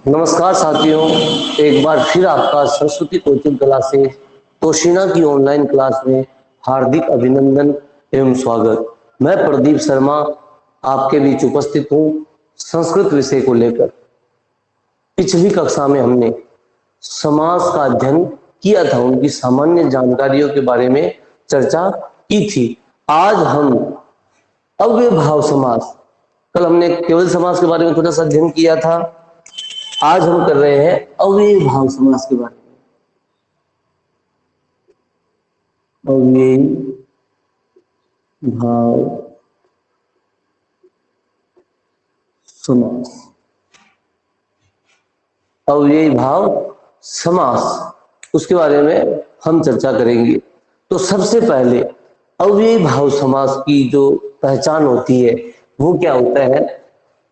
नमस्कार साथियों, एक बार फिर आपका सरस्वती कोचिंग क्लास से तोशिना की ऑनलाइन क्लास में हार्दिक अभिनंदन एवं स्वागत। मैं प्रदीप शर्मा आपके बीच उपस्थित हूँ संस्कृत विषय को लेकर। पिछली कक्षा में हमने समास का अध्ययन किया था, उनकी सामान्य जानकारियों के बारे में चर्चा की थी। आज हम अव्ययभाव समास, कल हमने केवल समास के बारे में थोड़ा सा अध्ययन किया था, आज हम कर रहे हैं अव्ययभाव समास के बारे में। अव्ययभाव समास, अव्ययभाव समास, उसके बारे में हम चर्चा करेंगे। तो सबसे पहले अव्ययभाव समास की जो पहचान होती है वो क्या होता है।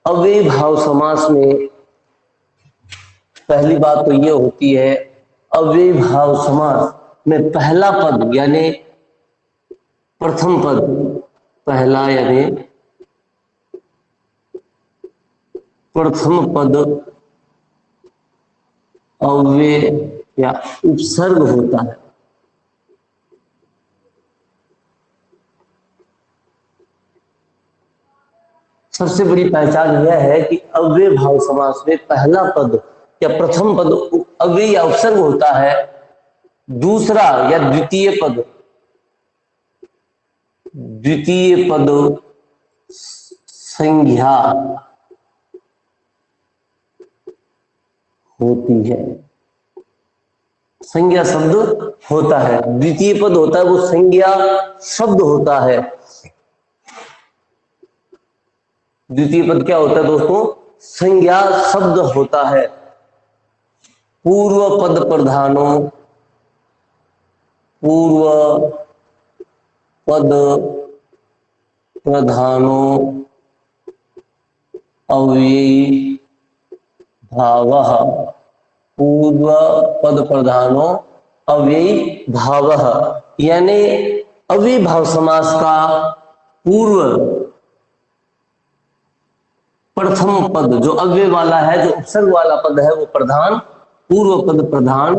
अव्ययभाव समास में पहली बात तो ये होती है, अव्ययभाव समास में पहला पद यानी प्रथम पद, पहला यानी प्रथम पद अव्यय या उपसर्ग होता है। सबसे बड़ी पहचान यह है कि अव्ययभाव समास में पहला पद या प्रथम पद अव्यय या उपसर्ग होता है, दूसरा या द्वितीय पद संज्ञा होती है। संज्ञा शब्द होता है, द्वितीय पद होता है वो संज्ञा शब्द होता है। द्वितीय पद क्या होता है दोस्तों? संज्ञा शब्द होता है। पूर्व पद प्रधानों, पूर्व पद प्रधानों अव्ययी भावः, पूर्व पद प्रधानों अव्ययी भावः, यानी अव्ययभाव समास का पूर्व प्रथम पद जो अव्यय वाला है, जो उपसर्ग वाला पद है, वो प्रधान, पूर्व पद प्रधान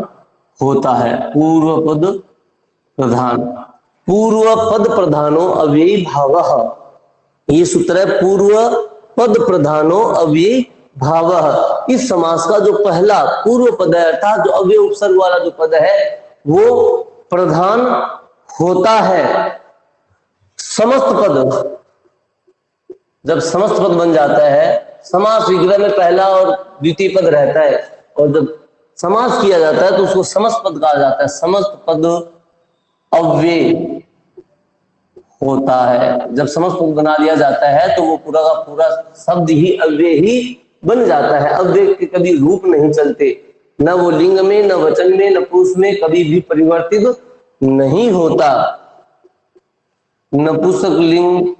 होता है। पूर्व पद प्रधान, पूर्व पद प्रधानो अव्ययी भावः, ये सूत्र है, पूर्व पद प्रधानो अव्ययी भावः। इस समास का जो पहला पूर्व पद है अर्थात जो अव्यय उपसर्ग वाला जो पद है वो प्रधान होता है। समस्त पद, जब समस्त पद बन जाता है, समास विग्रह में पहला और द्वितीय पद रहता है और जब समास किया जाता है तो उसको समस्त पद कहा जाता है। समस्त पद अव्यय होता है। जब समस्त पद बना दिया जाता है तो वो पूरा का पूरा शब्द ही अव्यय ही बन जाता है। अव्यय के कभी रूप नहीं चलते, न वो लिंग में, न वचन में, न पुरुष में कभी भी परिवर्तित नहीं होता। नपुंसक लिंग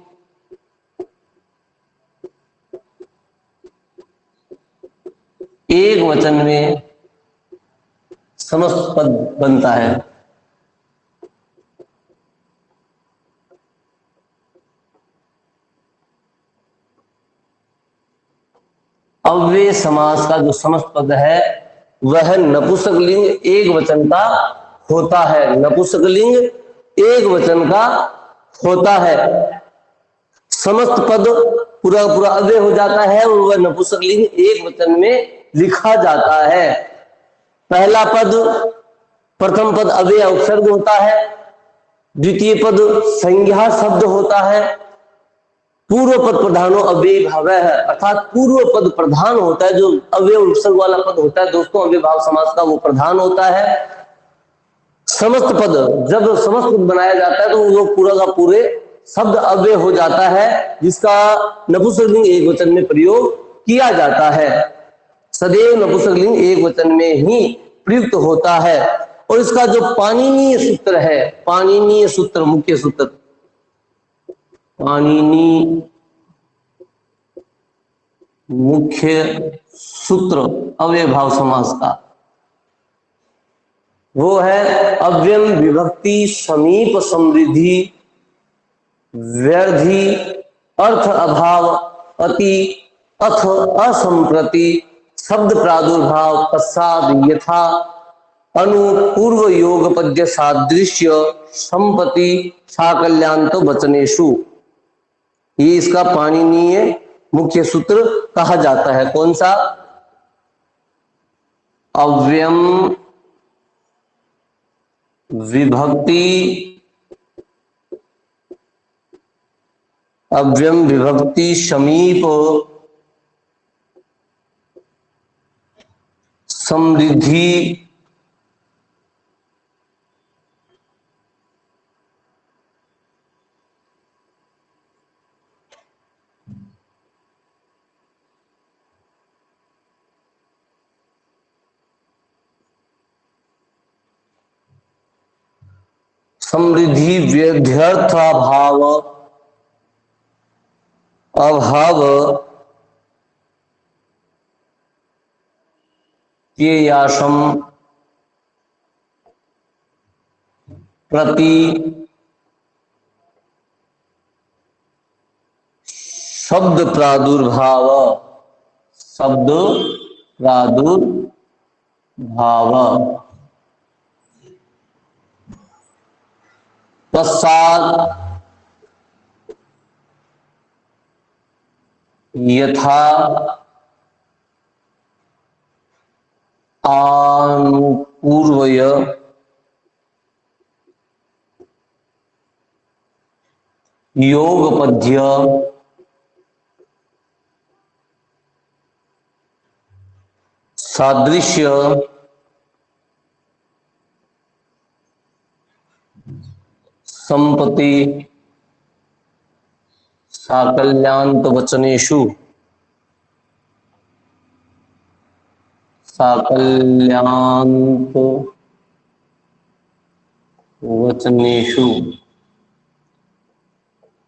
एक वचन में समस्त पद बनता है। अव्यय समास का जो समस्त पद है वह नपुंसक लिंग एक वचन का होता है। नपुंसक लिंग एक वचन का होता है। समस्त पद पूरा पूरा अव्यय हो जाता है और वह नपुंसक लिंग एक वचन में लिखा जाता है। पहला पद प्रथम पद अव्यय उपसर्ग होता है, द्वितीय पद संज्ञा शब्द होता है, पूर्व पद प्रधानो अव्ययी भावः है अर्थात पूर्व पद प्रधान होता है। जो अव्यय उपसर्ग वाला पद होता है दोस्तों अव्ययभाव समास का, वो प्रधान होता है। समस्त पद, जब समस्त पद बनाया जाता है तो वो पूरा का पूरे शब्द अव्यय हो जाता है, जिसका नपुंसक लिंग एक वचन में प्रयोग किया जाता है। सदैव नपुंसक लिंग एक वचन में ही प्रयुक्त होता है। और इसका जो पाणिनीय सूत्र है, पाणिनीय सूत्र, मुख्य सूत्र, पाणिनी मुख्य सूत्र अव्ययभाव समास का, वो है अव्ययम विभक्ति समीप समृद्धि व्यर्थी अर्थ अभाव अति अथ असंप्रति शब्द प्रादुर्भाव पश्चात यथा अनुपूर्व योग पद्य सादृश्य संपत्ति साकल्यान्त वचनेषु। ये इसका पाणिनीय मुख्य सूत्र कहा जाता है। कौन सा? अव्ययम विभक्ति, अव्ययम विभक्ति समीप समृद्धि समृद्धि व्यध्यर्थ अभाव अभाव येयासम प्रति शब्द प्रादुर्भाव पश्चात यथा अनुपूर्वय योगपद्य सादृश्य संपत्ति साकल्यान्त वचनेषु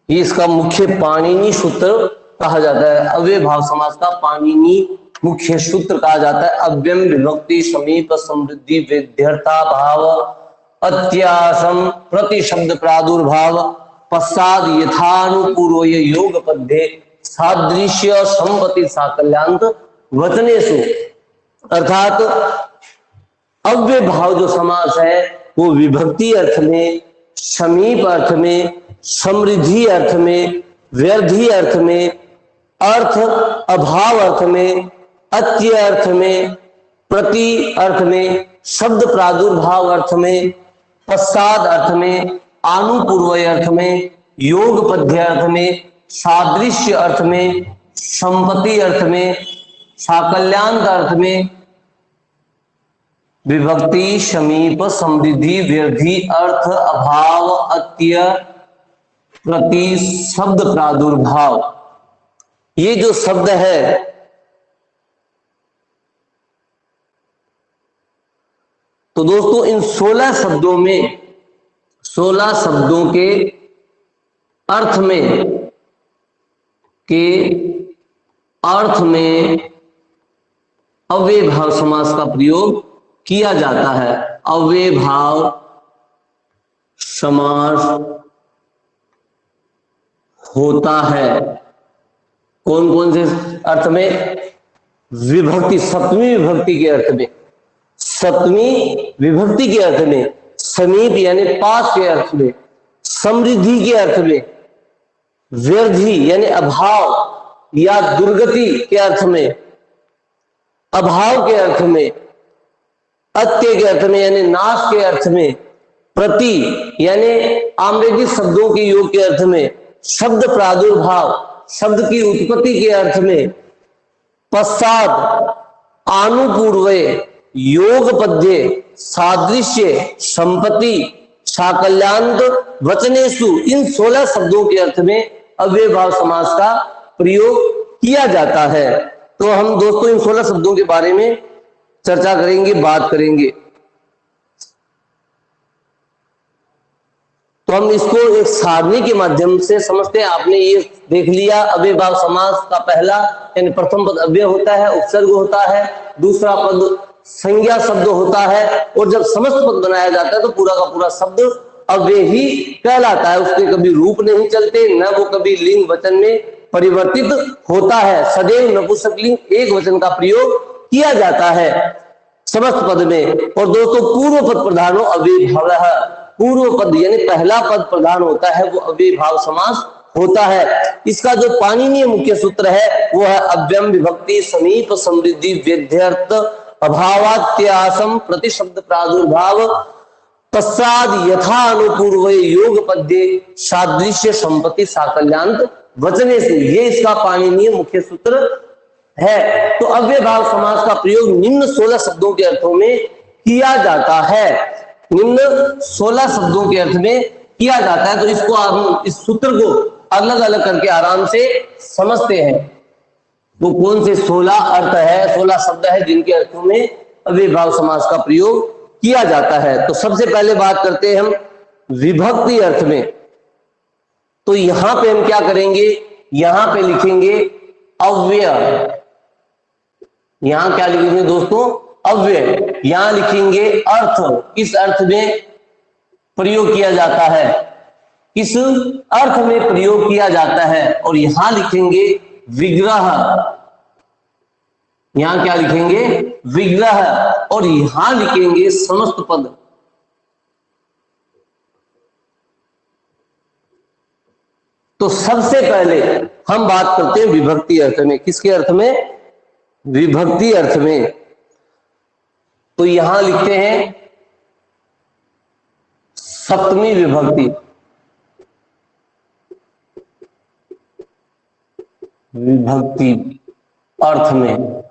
ये इसका मुख्य पाणिनी सूत्र कहा जाता है। अव्यय भाव समास का पाणिनी मुख्य सूत्र कहा जाता है। अव्ययम विभक्ति समीप समृद्धि वेद्यर्था भाव अत्यासम प्रति शब्द प्रादुर्भाव पश्चात यथानुपूर्व योग पद्ये सादृश्य संपत्ति साकल्यान्त वचनेषु। अर्थात अव्यय भाव जो समास है वो विभक्ति अर्थ में, समीप अर्थ में, समृद्धि अर्थ में, व्यर्थी अर्थ में, अर्थ अभाव अर्थ में, अत्य अर्थ में, प्रति अर्थ में, शब्द प्रादुर्भाव अर्थ में, पश्चात अर्थ में, आनुपूर्वय अर्थ में, योग पद्य अर्थ में, सादृश्य अर्थ में, संपत्ति अर्थ में, साकल्यान्त अर्थ में, विभक्ति समीप समृद्धि व्यर्थी अर्थ अभाव अत्य प्रति शब्द प्रादुर्भाव। ये जो शब्द है तो दोस्तों इन 16 शब्दों में 16 शब्दों के अर्थ में अव्यय भाव समास का प्रयोग किया जाता है। अव्यय भाव समास होता है कौन कौन से अर्थ में? विभक्ति, सप्तमी विभक्ति के अर्थ में, सप्तमी विभक्ति के अर्थ में, समीप यानी पास के अर्थ में, समृद्धि के अर्थ में, व्यर्थी यानी अभाव या दुर्गति के अर्थ में, अभाव के अर्थ में, अत्य के अर्थ में यानी नाश के अर्थ में, प्रति यानी आम्रेजी शब्दों के योग के अर्थ में, शब्द प्रादुर्भाव शब्द की उत्पत्ति के अर्थ में, पश्चात आनुपूर्वय योग पद्ये सादृश्य संपत्ति साकल्यान्त वचनेषु। इन 16 शब्दों के अर्थ में अव्यय भाव समास का प्रयोग किया जाता है। तो हम दोस्तों इन 16 शब्दों के बारे में चर्चा करेंगे, बात करेंगे। तो हम इसको एक सारणी के माध्यम से समझते हैं। आपने ये देख लिया अव्यय भाव समास का पहला यानी प्रथम पद अव्यय होता है, उपसर्ग होता है, दूसरा पद संज्ञा शब्द होता है, और जब समस्त पद बनाया जाता है तो पूरा का पूरा शब्द अव्यय ही कहलाता है। उसके कभी रूप नहीं चलते, न वो कभी लिंग वचन में परिवर्तित होता है। सदैव नपुंसकलिंग एक वचन का प्रयोग किया जाता है समस्त पद में। और दोस्तों पूर्व पद प्रधानो अव्ययीभावः, पूर्व पद यानी पहला पद प्रधान होता है वो अव्ययीभाव समास होता है। इसका जो पाणिनीय मुख्य सूत्र है वो है अव्ययम विभक्ति समीप समृद्धि व्यध्यर्थ अभावात्यासम प्रतिशब्द प्रादुर्भाव तस्साद यथा अनुपूर्व योग पद्ये सादृश्य संपत्ति साकल्यान्त वचने से, ये इसका पाणिनीय मुख्य सूत्र है। तो अव्ययभाव समास का प्रयोग निम्न 16 शब्दों के अर्थों में किया जाता है, निम्न 16 शब्दों के अर्थ में किया जाता है। तो इसको हम इस सूत्र को अलग अलग करके आराम से समझते हैं। वो कौन से 16 अर्थ है, 16 शब्द है जिनके अर्थों में अव्ययभाव समास का प्रयोग किया जाता है। तो सबसे पहले बात करते हैं हम विभक्ति अर्थ में। तो यहां पे हम क्या करेंगे, यहां पे लिखेंगे अव्यय। यहां क्या लिखेंगे दोस्तों, अव्यय। यहां लिखेंगे अर्थ, किस अर्थ में प्रयोग किया जाता है, किस अर्थ में प्रयोग किया जाता है। और यहां लिखेंगे विग्रह, यहां क्या लिखेंगे विग्रह। और यहां लिखेंगे समस्त पद। तो सबसे पहले हम बात करते हैं विभक्ति अर्थ में। किसके अर्थ में, विभक्ति अर्थ में। तो यहां लिखते हैं सप्तमी विभक्ति, विभक्ति अर्थ में,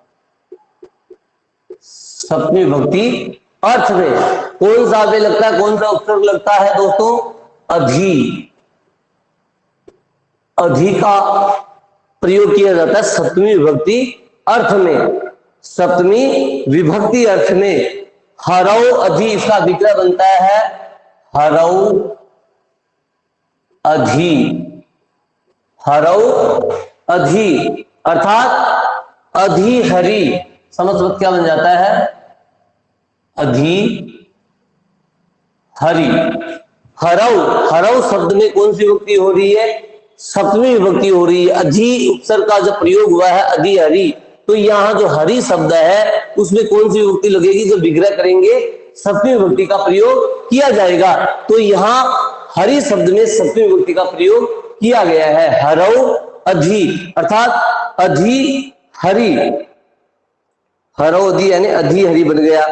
सप्तमी विभक्ति अर्थ में कौन सा अव्यय लगता है, कौन सा उपसर्ग लगता है दोस्तों, अधि। अधि का प्रयोग किया जाता है सप्तमी विभक्ति अर्थ में। सप्तमी विभक्ति अर्थ में हरौ अधि, इसका विग्रह बनता है हरौ अधि, हरौ अधि अर्थात अधि हरि। समस्त क्या बन जाता है, अधि हरि। हरौ, हरौ शब्द में कौन सी विभक्ति हो रही है, सप्तमी विभक्ति हो रही है। अधि उपसर्ग का जब प्रयोग हुआ है अधि हरि, तो यहाँ जो हरि शब्द है उसमें कौन सी विभक्ति लगेगी, जब विग्रह करेंगे सप्तमी विभक्ति का प्रयोग किया जाएगा। तो यहाँ हरि शब्द में सप्तमी विभक्ति का प्रयोग किया गया है, हरौ अधि अर्थात अधि हरि। हरौ अधि यानी अधि हरि बन गया।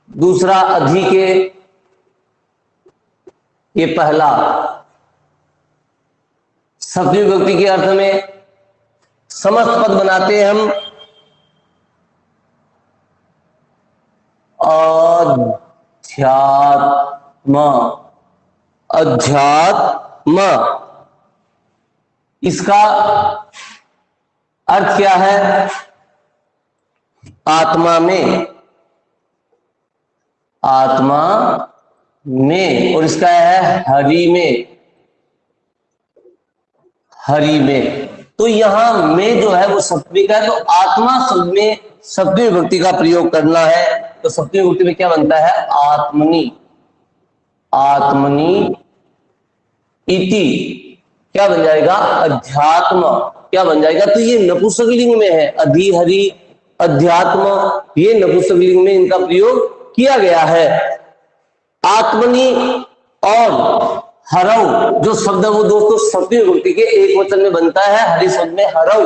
दूसरा अधि के ये पहला सप्तमी विभक्ति के अर्थ में समस्त पद बनाते हैं हम अध्यात्म, अध्यात्म। इसका अर्थ क्या है, आत्मा में, आत्मा में। और इसका है हरि में, हरि में। तो यहां में जो है वो सप्तमी का है, तो आत्मा शब्द में सप्तमी विभक्ति का प्रयोग करना है। तो सप्तमी विभक्ति में क्या बनता है, आत्मनि, आत्मनि इति क्या बन जाएगा, अध्यात्म क्या बन जाएगा। तो ये नपुंसकलिंग में है, अधि हरि अध्यात्म, ये नपुंसकलिंग में इनका प्रयोग किया गया है। आत्मनि और हरौ जो शब्द है वो दोस्तों सप्तमी विभक्ति के एक वचन में बनता है, हरि शब्द में हरौ।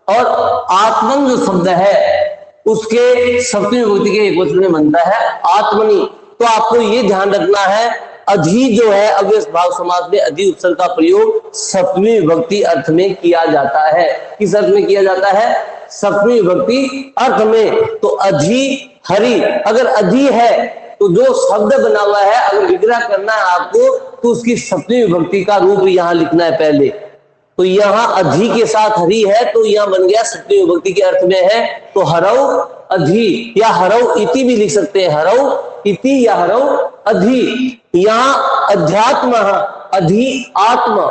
और आत्मन जो शब्द है उसके सप्तमी विभक्ति के एक वचन में बनता है आत्मनि। तो आपको ये ध्यान रखना है, अधि जो है अव्ययभाव समास में अधि उपसर्ग का प्रयोग सप्तमी विभक्ति अर्थ में किया जाता है। किस अर्थ में किया जाता है, सप्तमी विभक्ति अर्थ में। तो अधि हरि, अगर अधि है तो जो शब्द बना हुआ है अगर विग्रह करना है आपको तो उसकी सप्तमी विभक्ति का रूप यहां लिखना है पहले। तो यहां अधि के साथ हरि है तो यहां बन गया सप्तमी विभक्ति के अर्थ में है, तो हरौ अधि या हरौ इति भी लिख सकते हैं, हरौ इति या हरौ अधि। यहां अध्यात्म, अधि आत्मा,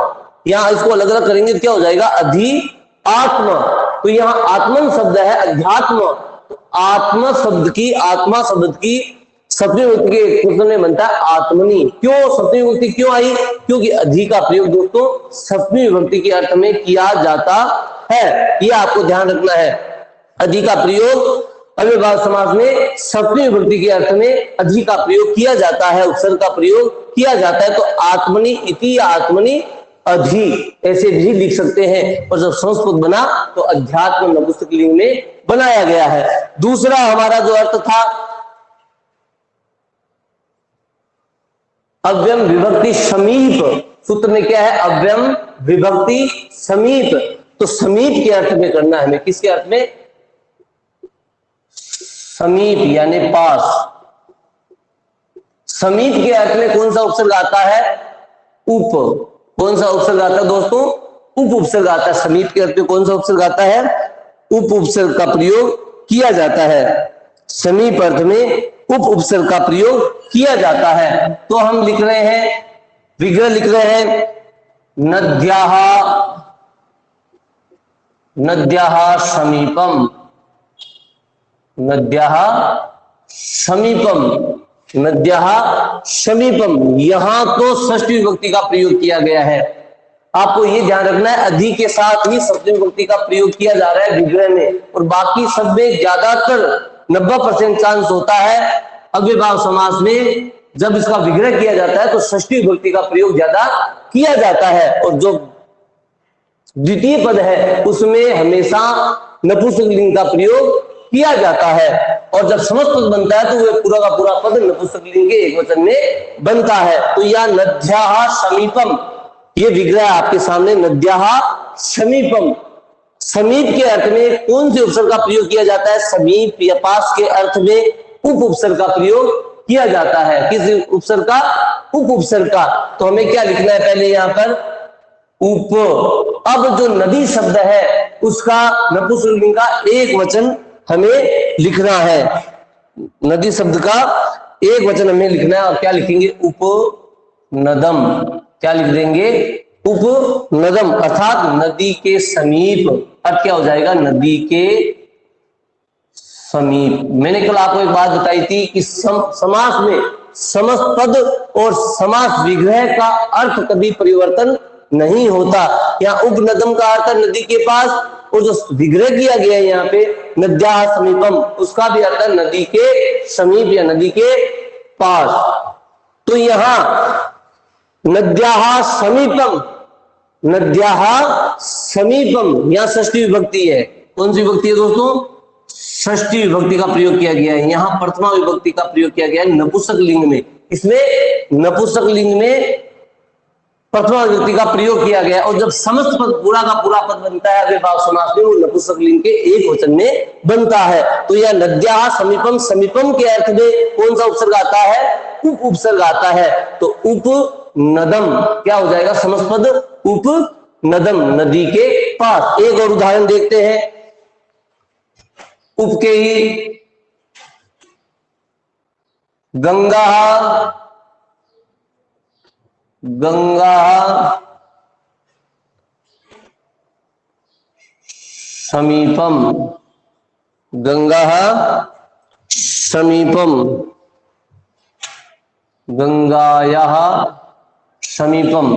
यहां इसको अलग अलग करेंगे तो क्या हो जाएगा, अधि आत्मा। तो यहां आत्मन शब्द है अध्यात्म, तो आत्मा शब्द की, आत्मा शब्द की सप्तमी विभक्ति के एक वचन में बनता है आत्मनि। क्यों सप्तमी विभक्ति क्यों आई? क्योंकि अधि का प्रयोग दोस्तों सप्तमी विभक्ति के अर्थ में किया जाता है, यह आपको ध्यान रखना है। अधि का प्रयोग अव्ययभाव समास में सप्तमी विभक्ति के अर्थ में अधि का प्रयोग किया जाता है, उपसर्ग का प्रयोग किया जाता है। तो आत्मनि इति, आत्मनि अधि ऐसे भी लिख सकते हैं। और जब संस्कृत बना तो अध्यात्म नपुंसक लिंग में बनाया गया है। दूसरा हमारा जो अर्थ था अव्ययम विभक्ति समीप, सूत्र में क्या है? अव्ययम विभक्ति समीप। तो समीप के अर्थ में करना है हमें, किसके अर्थ में? समीप यानी पास। समीप के अर्थ में कौन सा उपसर्ग आता है? उप। कौन सा उपसर्ग आता है दोस्तों? उप उपसर्ग आता है। समीप के अर्थ में कौन सा उपसर्ग आता है? उप उपसर्ग का प्रयोग किया जाता है। समीप अर्थ में उप उपसर्ग का प्रयोग किया जाता है। तो हम लिख रहे हैं, विग्रह लिख रहे हैं, नद्याः नद्याः समीपम, नद्याः समीपम, नद्याः समीपम। यहां तो षष्ठी विभक्ति का प्रयोग किया गया है। आपको ये ध्यान रखना है अधि के साथ ही सप्तमी विभक्ति का प्रयोग किया जा रहा है विग्रह में, और बाकी सब में ज्यादातर 90% चांस होता है अव्ययभाव समास में जब इसका विग्रह किया जाता है तो षष्ठी विभक्ति का प्रयोग ज्यादा किया जाता है। और जो द्वितीय पद है उसमें हमेशा नपुंसक लिंग का प्रयोग किया जाता है। और जब समस्त पद बनता है तो वह पूरा का पूरा पद नपुंसक लिंग के एक वचन में बनता है। तो यह नद्याः समीपम, ये विग्रह आपके सामने, नद्याः समीपम। समीप के अर्थ में कौन से उपसर्ग का प्रयोग किया जाता है? समीप या पास के अर्थ में उप उपसर्ग का प्रयोग किया जाता है। किस उपसर्ग का? उप उपसर्ग का। तो हमें क्या लिखना है पहले यहां पर? उप। अब जो नदी शब्द है उसका नपुंसक लिंग का एक वचन हमें लिखना है। नदी शब्द का एक वचन हमें लिखना है, और क्या लिखेंगे? उपनदम। क्या लिख देंगे? उपनदम, अर्थात नदी के समीप। अब क्या हो जाएगा? नदी के समीप। मैंने कल आपको एक बात बताई थी कि समास में समस्त पद और समास विग्रह का अर्थ कभी परिवर्तन नहीं होता। यहाँ उपनदम का अर्थ नदी के पास, और जो विग्रह किया गया है यहाँ पे नद्याः समीपम, उसका भी अर्थ है नदी के समीप या नदी के पास। तो यहां नद्याः समीपम, नद्याः समीपम, यहां षष्ठी विभक्ति है। कौन सी विभक्ति है दोस्तों? षष्ठी विभक्ति का प्रयोग किया गया है। यहां प्रथमा विभक्ति का प्रयोग किया गया है नपुंसक लिंग में। इसमें नपुंसक लिंग में प्रथमा विभक्ति का प्रयोग किया गया। और जब समस्त पद पूरा का पूरा पद बनता है अव्ययभाव समास में, वो नपुंसक लिंग के एक वचन में बनता है। तो यह नद्याः समीपम, समीपम के अर्थ में कौन सा उपसर्ग आता है? उप उपसर्ग आता है। तो उपनदम क्या हो जाएगा? समस्त पद उपनदम, नदी के पास। एक और उदाहरण देखते हैं। उप के ही गंगा, गंगा समीपम, गंगा समीपम, गंगायाः समीपम,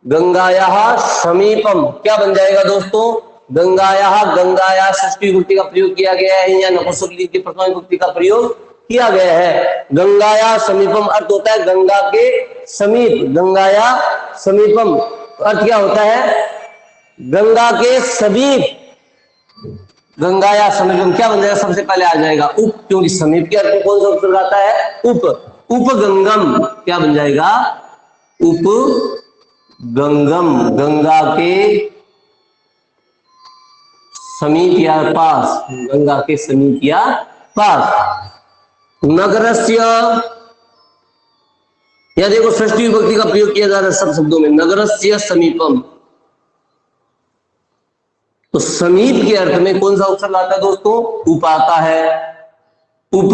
गंगायाः समीपम। क्या बन जाएगा दोस्तों? गंगायाः, गंगाया षष्ठी विभक्ति का प्रयोग किया गया है, या नपुंसक लिंग की प्रथमा विभक्ति का प्रयोग किया गया है। गंगाया समीपम अर्थ होता है गंगा के समीप, गंगाया समीपम अर्थ क्या होता है? गंगा के समीप। गंगाया समीपम क्या बन जाएगा? सबसे पहले आ जाएगा उप, क्योंकि समीप के अर्थ में कौन सा उपसर्ग आता है? उप। उपगंगम क्या बन जाएगा? उपगंगम, गंगा के समीप या पास, गंगा के समीप या पास। नगरस्य, या देखो षष्ठी विभक्ति का प्रयोग किया जा रहा है सब शब्दों में। नगरस्य समीपम, तो समीप के अर्थ में कौन सा उपसर्ग आता है दोस्तों? उप आता है। उप।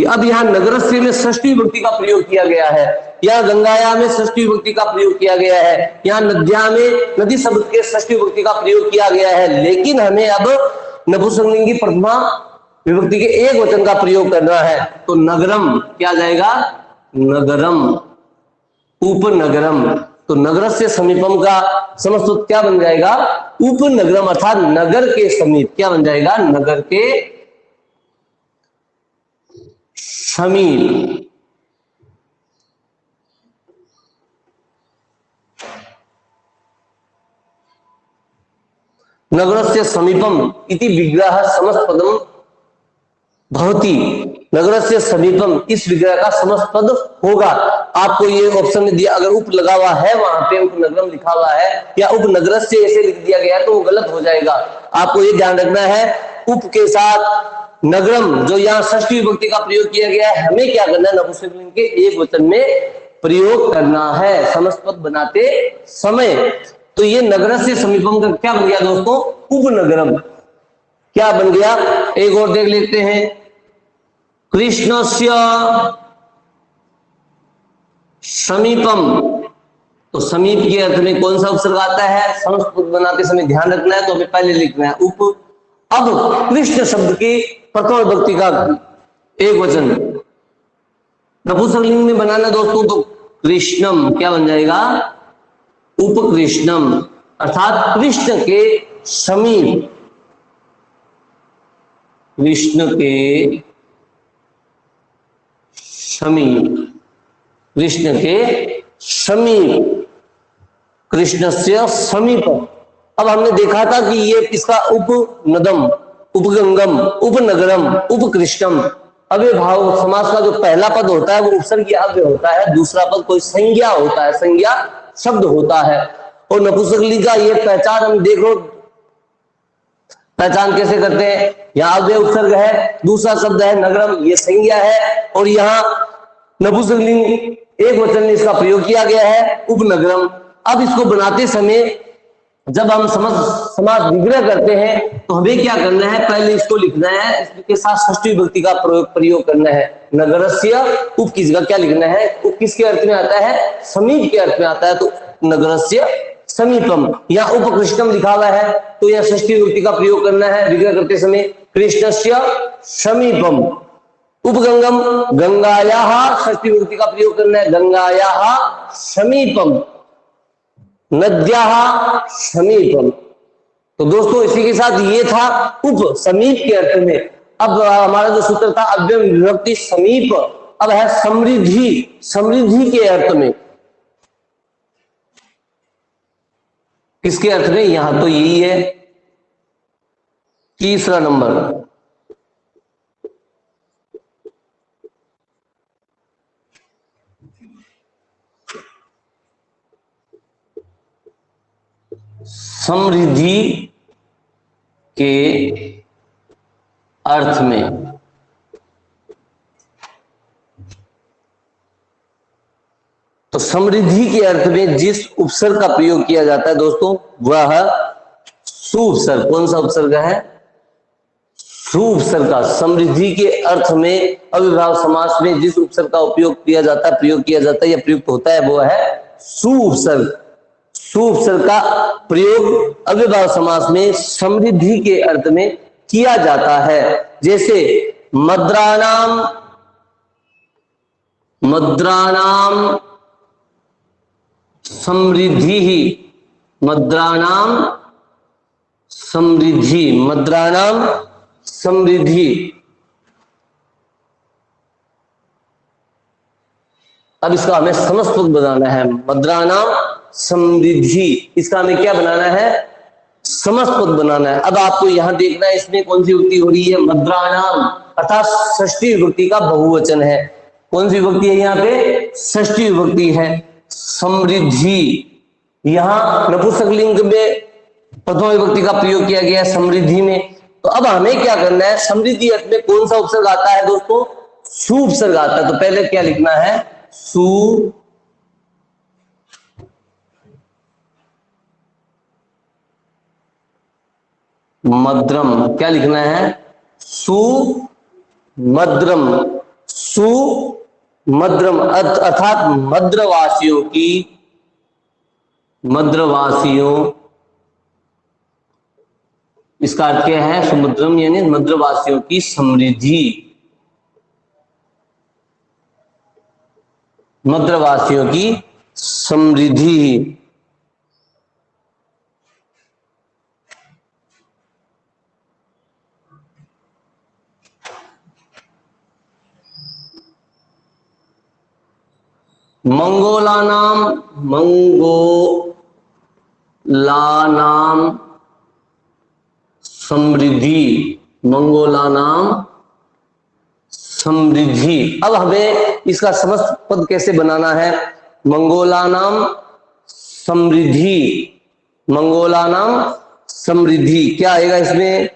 अब यहाँ नगरस्य में षष्ठी विभक्ति का प्रयोग किया गया है, यहाँ गंगाया में षष्ठी विभक्ति का प्रयोग किया गया है, यहाँ नद्या में नदी शब्द के षष्ठी विभक्ति का प्रयोग किया गया है। लेकिन हमें अब नपुंसक लिंग की प्रथमा विभक्ति के एक वचन का प्रयोग करना है तो नगरम क्या आ जाएगा, नगरम, उपनगरम। तो नगर से समीपम का समस्त क्या बन जाएगा, उपनगरम, अर्थात नगर के समीप क्या बन जाएगा, नगर के समीप। नगरस्य समीपम इति विग्रह समस्त पदम भवति। नगरस्य समीपम इस विग्रह का समस्त पद होगा। आपको ये ऑप्शन में दिया, अगर उप लगा हुआ है वहां पे उपनगरम लिखा हुआ है या उपनगरस्य ऐसे लिख दिया गया है तो वो गलत हो जाएगा। आपको ये ध्यान रखना है उप के साथ नगरम जो यहाँ षष्ठी विभक्ति का प्रयोग किया गया है, हमें क्या करना है, नपुंसकलिंग के एक वचन में प्रयोग करना है समस्त पद बनाते समय। तो ये नगर से समीपम का क्या बन गया दोस्तों, उपनगरम क्या बन गया। एक और देख लेते हैं, कृष्णस्य समीपम। तो समीप के अर्थ में कौन सा उपसर्ग आता है, समस्त पद बनाते समय ध्यान रखना है, तो हमें पहले लिखना है उप। अब कृष्ण शब्द की प्रथम विभक्ति का एक वचन नपुंसकलिंग में बनाना दोस्तों, तो कृष्णम क्या बन जाएगा, उपकृष्णम, अर्थात कृष्ण के समीप, कृष्ण के समीप, कृष्ण के समीप, कृष्णस्य समीप। अब हमने देखा था कि ये इसका उपनदम, उपगंगम, उपनगरम, उपकृष्णम अव्ययभाव समास का जो पहला पद होता है वो उपसर्ग अव्यय होता है, दूसरा पद कोई संज्ञा होता है, संज्ञा शब्द होता है। और नपुंसकलिंग का ये पहचान हम देखो, पहचान कैसे करते हैं, यहाँ अव्यय उपसर्ग है, दूसरा शब्द है नगरम, ये संज्ञा है, और यहाँ नपुंसकलिंग एक वचन में इसका प्रयोग किया गया है उपनगरम। अब इसको बनाते समय जब हम समास विग्रह करते हैं तो हमें क्या करना है, पहले इसको लिखना है, इसके साथ षष्ठी विभक्ति का प्रयोग करना है। नगरस्य उप की जगह क्या लिखना है, उप किसके अर्थ में आता है, समीप के अर्थ में आता है, तो नगरस्य समीपम। यहाँ उपकृष्णम लिखा हुआ है तो यह षष्ठी विभक्ति का प्रयोग करना है विग्रह करते समय, कृष्णस्य समीपम। उपगंगम, गंगायाः षष्ठी विभक्ति का प्रयोग करना है, गंगायाः समीपम, नद्याः समीपम। तो दोस्तों इसी के साथ ये था उप, समीप के अर्थ में। अब हमारा जो सूत्र था अव्यय विभक्ति समीप, अब है समृद्धि, समृद्धि के अर्थ में। किसके अर्थ में, यहां तो यही है तीसरा नंबर। समृद्धि के अर्थ में। तो समृद्धि के अर्थ में जिस उपसर्ग का प्रयोग किया जाता है दोस्तों वह सुउपसर्ग। कौन सा उपसर्ग है, सुउपसर्ग का। समृद्धि के अर्थ में अव्ययभाव समास में जिस उपसर्ग का उपयोग किया जाता है, प्रयोग किया जाता है या प्रयुक्त होता है वो है सुउपसर्ग। सुउपसर्ग का प्रयोग अव्ययभाव समास में समृद्धि के अर्थ में किया जाता है। जैसे मद्राणाम, मद्राणाम समृद्धि ही, मद्राणाम समृद्धि, मद्राणाम समृद्धि। अब इसका हमें समस्त पद बनाना है, मद्राणाम समृद्धि, इसका हमें क्या बनाना है, समस्त पद बनाना है। अब आपको यहां देखना है इसमें कौन सी विभक्ति हो रही है, मद्राणाम, अर्थात षष्ठी विभक्ति का बहुवचन है। कौन सी विभक्ति है यहाँ पे, षष्ठी विभक्ति है। समृद्धि, यहां नपुंसकलिंग में प्रथम विभक्ति का प्रयोग किया गया है समृद्धि में। तो अब हमें क्या करना है, समृद्धि अर्थ में कौन सा उपसर्ग आता है दोस्तों, सु उपसर्ग आता है। तो पहले क्या लिखना है, सु मद्रम, क्या लिखना है, सुमद्रम, सुमद्रम अर्थात मद्रवासियों की, मद्रवासियों इसका अर्थ क्या है? समुद्रम यानी समुद्रवासियों की समृद्धि, समुद्रवासियों की समृद्धि। मंगोलानाम, मंगोलानाम समृद्धि, मंगोलानाम समृद्धि। अब हमें इसका समस्त पद कैसे बनाना है? मंगोलानाम समृद्धि, मंगोलानाम समृद्धि क्या आएगा इसमें?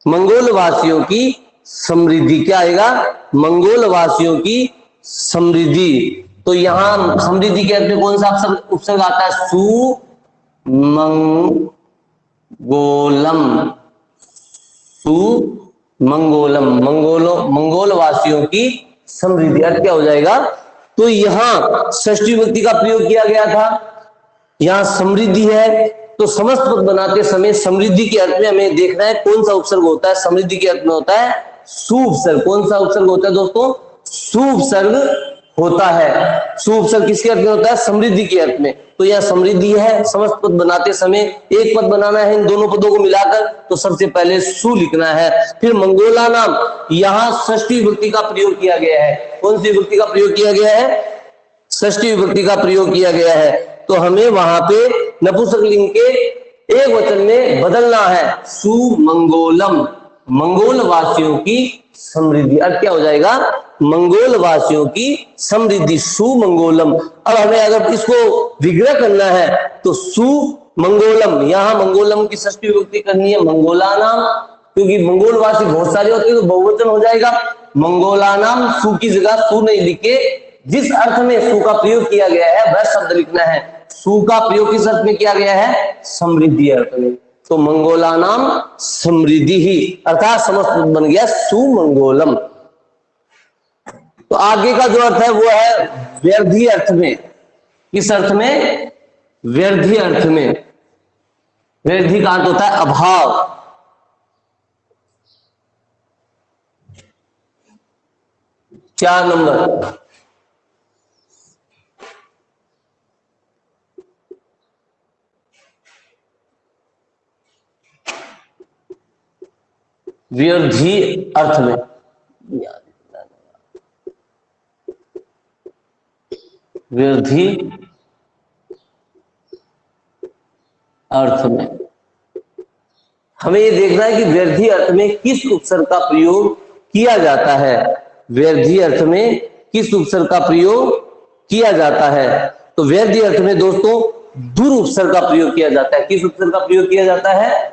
मंगोल वासियों की समृद्धि। क्या आएगा? मंगोल वासियों की समृद्धि। तो यहां समृद्धि के अर्थ में कौन सा उपसर्ग आता है? सु मंगोलम, सु मंगोलम, मंगोल वासियों की समृद्धि। अर्थ क्या हो जाएगा? तो यहां षष्ठी विभक्ति का प्रयोग किया गया था, यहां समृद्धि है, तो समस्त पद बनाते समय समृद्धि के अर्थ में हमें देखना है कौन सा उपसर्ग होता है। समृद्धि के अर्थ में होता है सु उपसर्ग। कौन सा उपसर्ग होता है दोस्तों? सु उपसर्ग होता है। सु उपसर्ग किसके अर्थ में होता है? समृद्धि के अर्थ में। तो यह समृद्धि है। समस्त पद बनाते समय एक पद बनाना है इन दोनों पदों को मिलाकर, तो सबसे पहले सु लिखना है। फिर मंगोला नाम, यहां षष्ठी विभक्ति का प्रयोग किया गया है। कौन सी विभक्ति का प्रयोग किया गया है? षष्ठी विभक्ति का प्रयोग किया गया है। तो हमें वहां पे नपुंसकलिंग के एक वचन में बदलना है, सुमंगोलम, मंगोल वासियों की समृद्धि। अर्थ क्या हो जाएगा? मंगोल वासियों की समृद्धि, सुमंगोलम। अब हमें अगर इसको विग्रह करना है तो सुमंगोलम, यहां मंगोलम की षष्ठी विभक्ति करनी है मंगोलानाम, क्योंकि मंगोल वासी बहुत सारे होते हैं तो बहुवचन हो जाएगा। मंगोलानाम, सु की जगह सु नहीं लिखे, जिस अर्थ में सु का प्रयोग किया गया है वह शब्द लिखना है। सु का प्रयोग किस अर्थ में किया गया है? समृद्धि अर्थ में। तो मंगोलानाम समृद्धि ही, अर्थात समस्त बन गया सुमंगोलम। तो आगे का जो अर्थ है वो है व्यर्थी अर्थ में। किस अर्थ में? व्यर्थी अर्थ में। व्यर्थी का अर्थ होता है अभाव। 4 नंबर, व्यर्थी अर्थ में। व्यर्थी अर्थ में हमें ये देखना है कि व्यर्थी अर्थ में किस उपसर्ग का प्रयोग किया जाता है। व्यर्थी अर्थ में किस उपसर्ग का प्रयोग किया जाता है? तो व्यर्थी अर्थ में दोस्तों दुर उपसर्ग का प्रयोग किया जाता है। किस उपसर्ग का प्रयोग किया जाता है?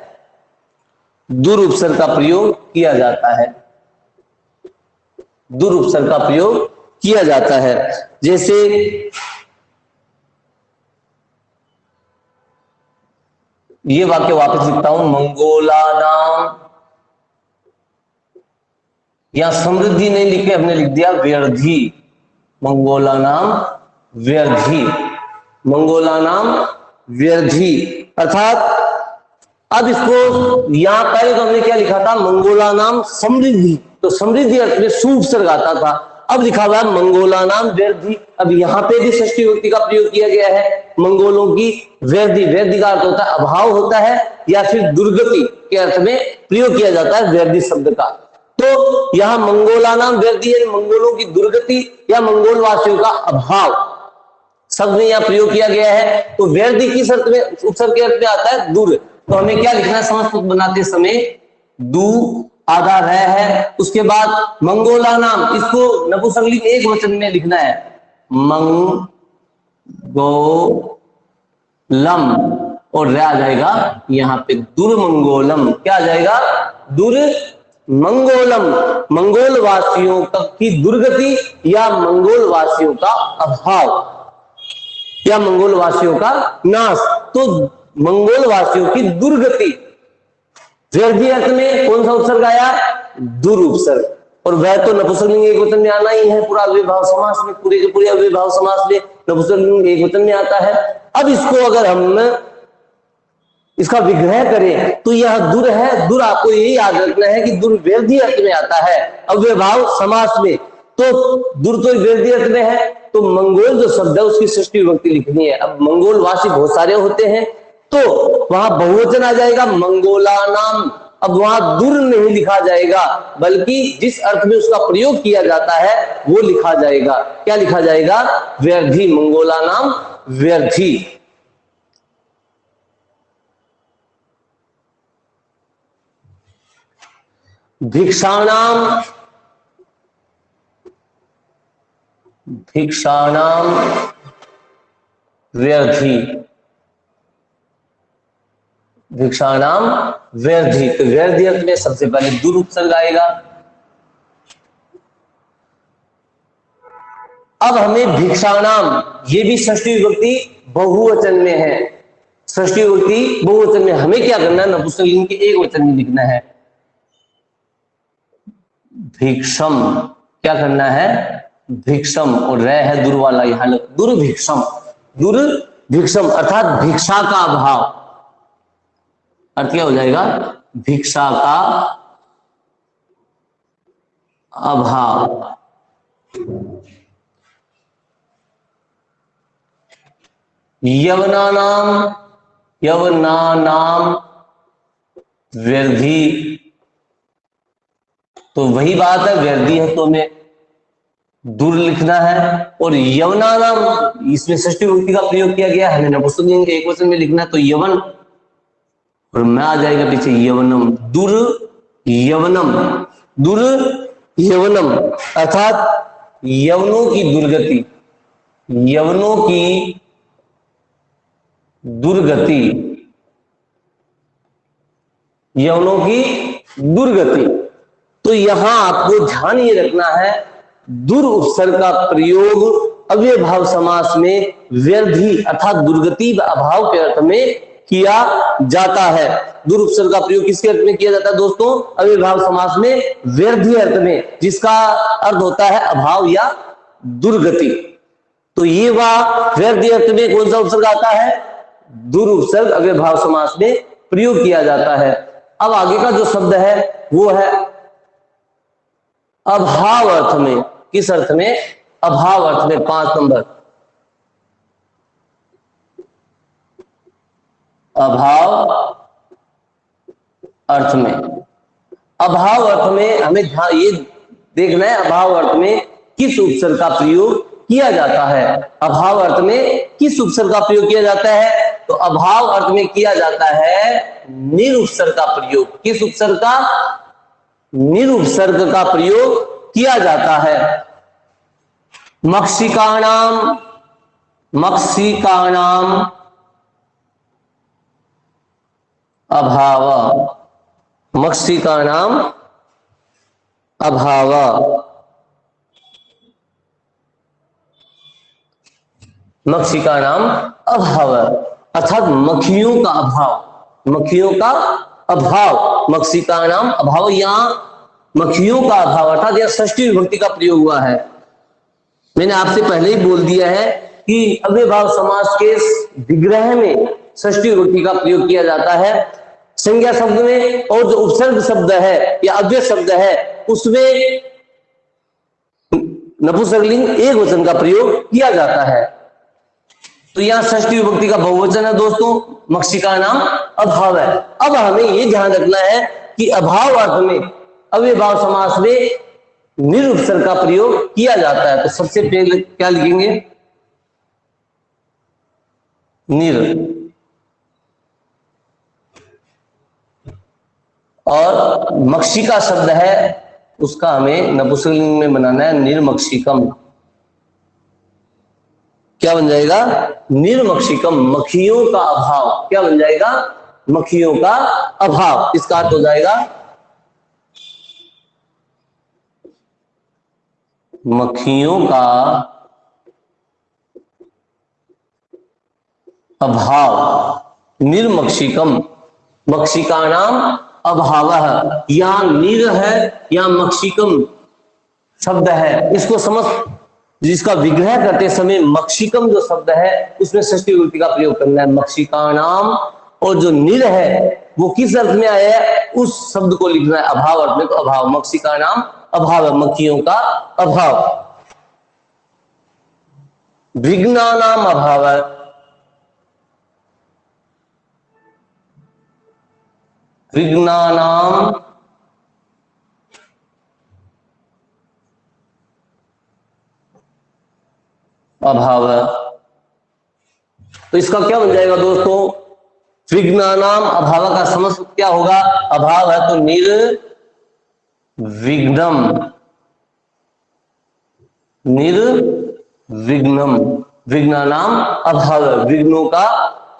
दुर उपसर्ग का प्रयोग किया जाता है। दुर उपसर्ग का प्रयोग किया जाता है। जैसे ये वाक्य वापस लिखता हूं, मंगोलानाम, यहां समृद्धि नहीं लिखे, हमने लिख दिया व्यर्थी। मंगोलानाम व्यर्थी, मंगोलानाम व्यर्थी। अर्थात अब इसको यहां पहले तो हमने क्या लिखा था? मंगोलानाम समृद्धि, तो समृद्धि अर्थ में सु उपसर्ग आता था। अब लिखा हुआ है मंगोलानाम व्यर्थी। अब यहां पे भी षष्ठी विभक्ति का प्रयोग किया गया है, मंगोलों की व्यर्थी। व्यर्थी का अर्थ होता है अभाव होता है, या फिर दुर्गति के अर्थ में प्रयोग किया जाता है व्यर्थी शब्द का। तो यहां मंगोलानाम व्यर्थी है, मंगोलों की दुर्गति या मंगोल वासियों का अभाव शब्द में यहां प्रयोग किया गया है। तो व्यर्थी किस अर्थ में? उपसर्ग के अर्थ में आता है दुर। तो हमें क्या लिखना है समस्त पद बनाते समय? दू आधा रह है, उसके बाद मंगोला नाम, इसको नपुंसकलिंग एक वचन में लिखना है, मंगोलम, और रह आ जाएगा यहां पे दुर्मंगोलम। क्या आ जाएगा? दुर्मंगोलम, मंगोल वासियों की दुर्गति या मंगोल वासियों का अभाव या मंगोल वासियों का नाश। तो मंगोल वासियों की दुर्गति। व्यर्थी अर्थ में कौन सा उपसर्ग आया? दुर उपसर्ग। और वह तो नपुंसकलिंग एक वचन में आना ही है, पूरा अव्ययभाव समास में, पूरे के पूरे अव्ययभाव समास में नपुंसकलिंग एक वचन में आता है। अब इसको अगर हम इसका विग्रह करें तो यह दुर है। दुर आपको यही याद रखना है कि दुर व्यर्थी अर्थ में आता है अव्ययभाव समास में। तो दुर तो व्यर्थी अर्थ में है, तो मंगोल जो शब्द है उसकी षष्ठी विभक्ति लिखनी है। अब मंगोलवासी बहुत सारे होते हैं तो वहां बहुवचन आ जाएगा मंगोला नाम। अब वहां दुर नहीं लिखा जाएगा, बल्कि जिस अर्थ में उसका प्रयोग किया जाता है वो लिखा जाएगा। क्या लिखा जाएगा? व्यर्थी, मंगोला नाम व्यर्थी। भिक्षाणाम, भिक्षाणाम व्यर्थी, भिक्षाणाम व्यर्थी। तो व्यर्थी अर्थ में सबसे पहले दुर उपसर्ग आएगा। अब हमें भिक्षाणाम, ये भी षष्ठी विभक्ति बहुवचन में है। षष्ठी विभक्ति बहुवचन में हमें क्या करना है? नपुंसकलिंग के एक वचन में लिखना है भिक्षम। क्या करना है? भिक्षम। और रह है दुर वाला, यहां दुर्भिक्षम। दुर्भिक्षम अर्थात भिक्षा का अभाव। अर्थ क्या हो जाएगा? भिक्षा का अभाव। यवनानाम, यवनानाम व्यर्थी। तो वही बात है, व्यर्थी है तो हमें दूर लिखना है। और यवनानाम, इसमें षष्ठी विभक्ति का प्रयोग किया गया है, हमें नपुंसकलिंग के एक वचन में लिखना है। तो यवन और मैं आ जाएगा पीछे यवनम। दुर यवनम, दुर यवनम अर्थात यवनों की दुर्गति, यवनों की दुर्गति, यवनों की दुर्गति। तो यहां आपको ध्यान ये रखना है, दुर उपसर्ग का प्रयोग अव्ययभाव समास में व्यर्थी अर्थात दुर्गति व अभाव के अर्थ में किया जाता है। दुर उपसर्ग का प्रयोग किसके अर्थ में किया जाता है दोस्तों? अव्ययभाव समास में व्यर्थी अर्थ में, जिसका अर्थ होता है अभाव या दुर्गति। तो ये वह व्यर्थी अर्थ में कौन सा उपसर्ग आता है? दुर उपसर्ग अव्ययभाव समास में प्रयोग किया जाता है। अब आगे का जो शब्द है वो है अभाव अर्थ में। किस अर्थ में? अभाव अर्थ में। 5 नंबर, अभाव अर्थ में। अभाव अर्थ में हमें ये देखना है, अभाव अर्थ में किस उपसर्ग का प्रयोग किया जाता है। अभाव अर्थ में किस उपसर्ग का प्रयोग किया जाता है? तो अभाव अर्थ में किया जाता है निरुपसर्ग का प्रयोग। किस उपसर्ग का? निरुपसर्ग का प्रयोग किया जाता है। मक्षिकाणाम, मक्षिकाणाम अभाव, मक्षिकाणाम अभाव। मक्षिकाणाम अभाव अर्थात मक्खियों का अभाव, मक्खियों का अभाव, मक्षिकाणाम अभाव। यहां मक्खियों का अभाव अर्थात यह षष्ठी विभक्ति का प्रयोग हुआ है। मैंने आपसे पहले ही बोल दिया है कि अव्ययभाव समास के विग्रह में षष्ठी विभक्ति का प्रयोग किया जाता है। संज्ञा शब्द में और जो उपसर्ग शब्द है या अव्यय शब्द है उसमें नपुंसकलिंग एक वचन का प्रयोग किया जाता है। तो यहां षष्ठी विभक्ति का बहुवचन है दोस्तों, मक्षिकाणाम अभाव है। अब हमें यह ध्यान रखना है कि अभाव अर्थ में अव्ययभाव समास में निरुपसर्ग का प्रयोग किया जाता है। तो सबसे पहले क्या लिखेंगे? निर। और मक्षिका शब्द है उसका हमें नपुंसकलिंग में बनाना है निर्मक्षिकम। क्या बन जाएगा? निर्मक्षिकम, मक्खियों का अभाव। क्या बन जाएगा? मक्खियों का अभाव। इसका अर्थ हो जाएगा मक्खियों का अभाव। निर्मक्षिकम, मक्षिकाणाम अभावः। यहां निर है, यहां मक्षिकम शब्द है, इसको समझ, जिसका विग्रह करते समय मक्षिकम जो शब्द है उसमें षष्ठी विभक्ति का प्रयोग करना है। मक्षिकाणाम और जो निर है वो किस अर्थ में आया है, उस शब्द को लिखना है अभाव अर्थ में। तो अभाव, मक्षी का नाम अभाव है, मक्खियों का अभाव। विघ्नानाम अभाव है, विघ्नानाम अभाव है। तो इसका क्या बन जाएगा दोस्तों, विघ्नानाम अभाव का समस्त क्या होगा, अभाव है तो निर्विघ्नम, निर्विघ्नम, विघ्नानाम अभाव, विघ्नों का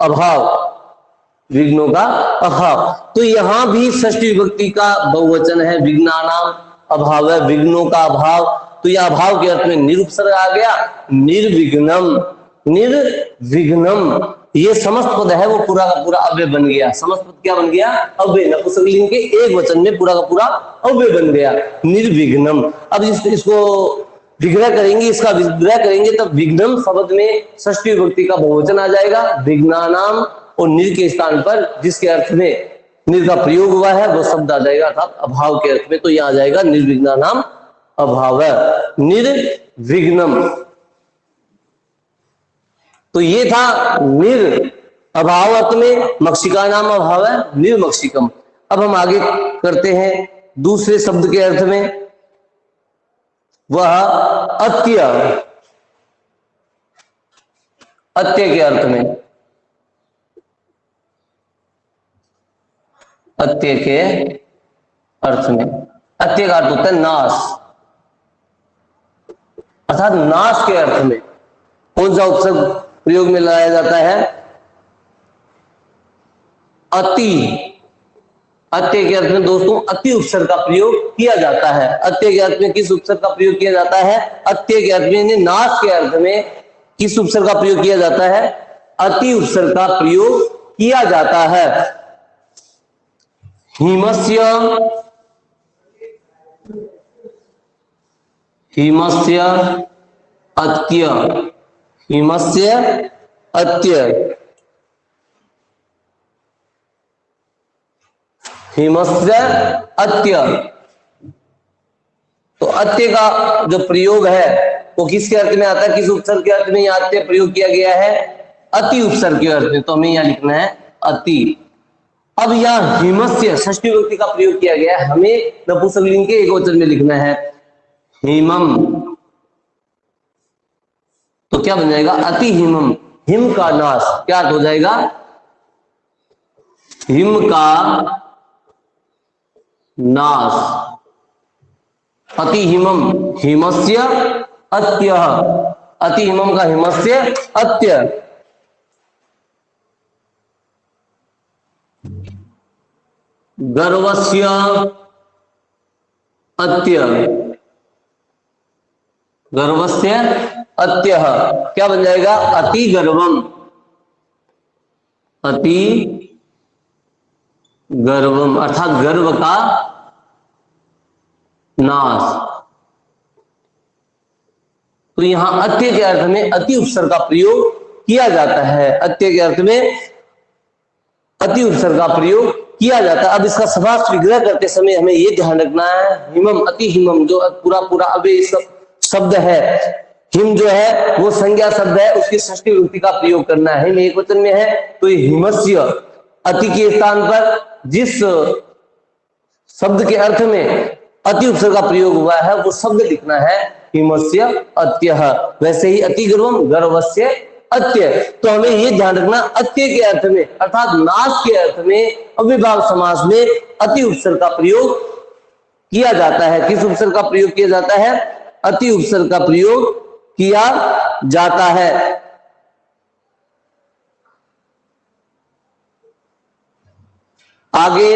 अभाव, विघ्नों का अभाव। तो यहां भी षष्ठी विभक्ति का बहुवचन है, विघ्नानाम अभाव है, विघ्नों का अभाव। तो यह अभाव के अर्थ में निरुपसर्ग आ गया, निर्विघ्नम, निर्विघ्नम। ये समस्त पद है वो पूरा का पूरा अव्यय बन गया। समस्त पद क्या बन गया, अव्यय, नपुंसकलिंग के एक वचन में पूरा का पूरा अव्यय बन गया, निर्विघ्नम। अब इसको विग्रह करेंगे, इसका विग्रह करेंगे तब विघ्नम शब्द में षष्ठी विभक्ति का बहुवचन आ जाएगा, विघ्नानाम, और निर के स्थान पर जिसके अर्थ में निर का प्रयोग हुआ है वो शब्द आ जाएगा अर्थात अभाव के अर्थ में। तो यह आ जाएगा निर्विघ्नानाम अभाव, निर्विघ्नम। तो ये था निर अभाव अर्थ में, मक्षिका नाम अभाव है, निर्मक्षिकम। अब हम आगे करते हैं दूसरे शब्द के अर्थ में, वह अत्य, अत्य के अर्थ में, अत्य के अर्थ में, अत्य का अर्थ होता है नाश, अर्थात नाश के अर्थ में। कौन सा उपसर्ग प्रयोग में लगाया जाता है, अति, अत्य के अर्थ में दोस्तों अति उपसर्ग का प्रयोग किया जाता है। अत्य के अर्थ में किस उपसर्ग का प्रयोग किया जाता है, अत्य के अर्थ में, नाश के अर्थ में किस उपसर्ग का प्रयोग किया जाता है, अति उपसर्ग का प्रयोग किया जाता है। हिमस्य, हिमस्य अत्य, हिमस्य अत्य, हिमस्य अत्य। तो अत्य का जो प्रयोग है वो किसके अर्थ में आता है, किस उपसर्ग के अर्थ में यह अत्य प्रयोग किया गया है, अति उपसर्ग के अर्थ में। तो हमें यहां लिखना है अति। अब यहां हिमस्य षष्ठी विभक्ति का प्रयोग किया गया है, हमें नपुंसकलिंग के एकवचन में लिखना है हिमम। तो क्या बन जाएगा, अति हिमम, हिम का नाश। क्या हो जाएगा, हिम का नाश, अति हिमम, हिमस्य अत्य, अति हिमम का हिमस्य अत्य। गर्वस्य अत्य, गर्वस्य अत्य क्या बन जाएगा, अति गर्वम, अति गर्वम अर्थात गर्व का नाश। तो यहां अत्य के अर्थ में अति उपसर्ग का प्रयोग किया जाता है, अत्य के अर्थ में अति उपसर्ग का प्रयोग किया जाता है। अब इसका समास विग्रह करते समय हमें यह ध्यान रखना है, हिमम, अति हिमम जो पूरा पूरा अव्यय शब्द है, हिम जो है वो संज्ञा शब्द है, उसकी षष्ठी विभक्ति का प्रयोग करना है। हिम एक वचन में है तो ये हिमस्य, अति के स्थान पर जिस शब्द के अर्थ में अति उपसर्ग का प्रयोग हुआ है वो शब्द लिखना है हिमस्य अत्यः। वैसे ही अति गर्वम, गर्वस्य अत्य। तो हमें ये ध्यान रखना, अत्य के अर्थ में अर्थात नाश के अर्थ में अव्ययभाव समास में अति उपसर्ग का प्रयोग किया जाता है। किस उपसर्ग का प्रयोग किया जाता है, अति उपसर्ग का प्रयोग किया जाता है। आगे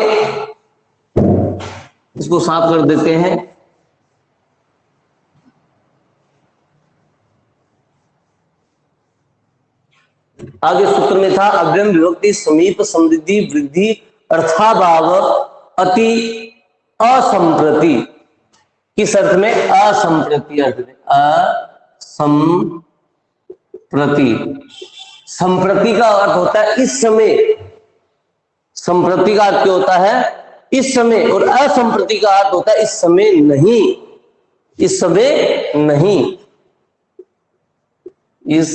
इसको साफ कर देते हैं। आगे सूत्र में था अव्ययम विभक्ति समीप समृद्धि वृद्धि अर्थाभाव अति असंप्रति। किस अर्थ में, असंप्रति अर्थ में, असंप्रति। संप्रति का अर्थ होता है इस समय, संप्रति का अर्थ क्या होता है? इस समय, और असंप्रति का अर्थ होता है इस समय नहीं, इस समय नहीं, इस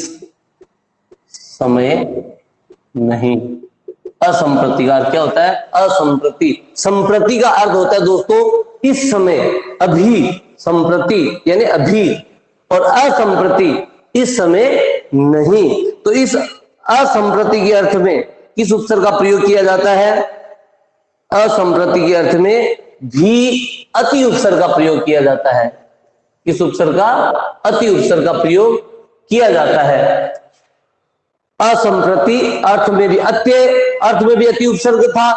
समय नहीं। असंप्रति का अर्थ क्या होता है? असंप्रति। संप्रति का अर्थ होता है दोस्तों इस समय, अभी, संप्रति यानी अभी, और असंप्रति इस समय नहीं। तो इस असंप्रति के अर्थ में किस उपसर्ग का प्रयोग किया जाता है? असंप्रति के अर्थ में भी अति उपसर्ग का प्रयोग किया जाता है। किस उपसर्ग का? अति उपसर्ग का प्रयोग किया जाता है। असंप्रति अर्थ में भी अति उपसर्ग था,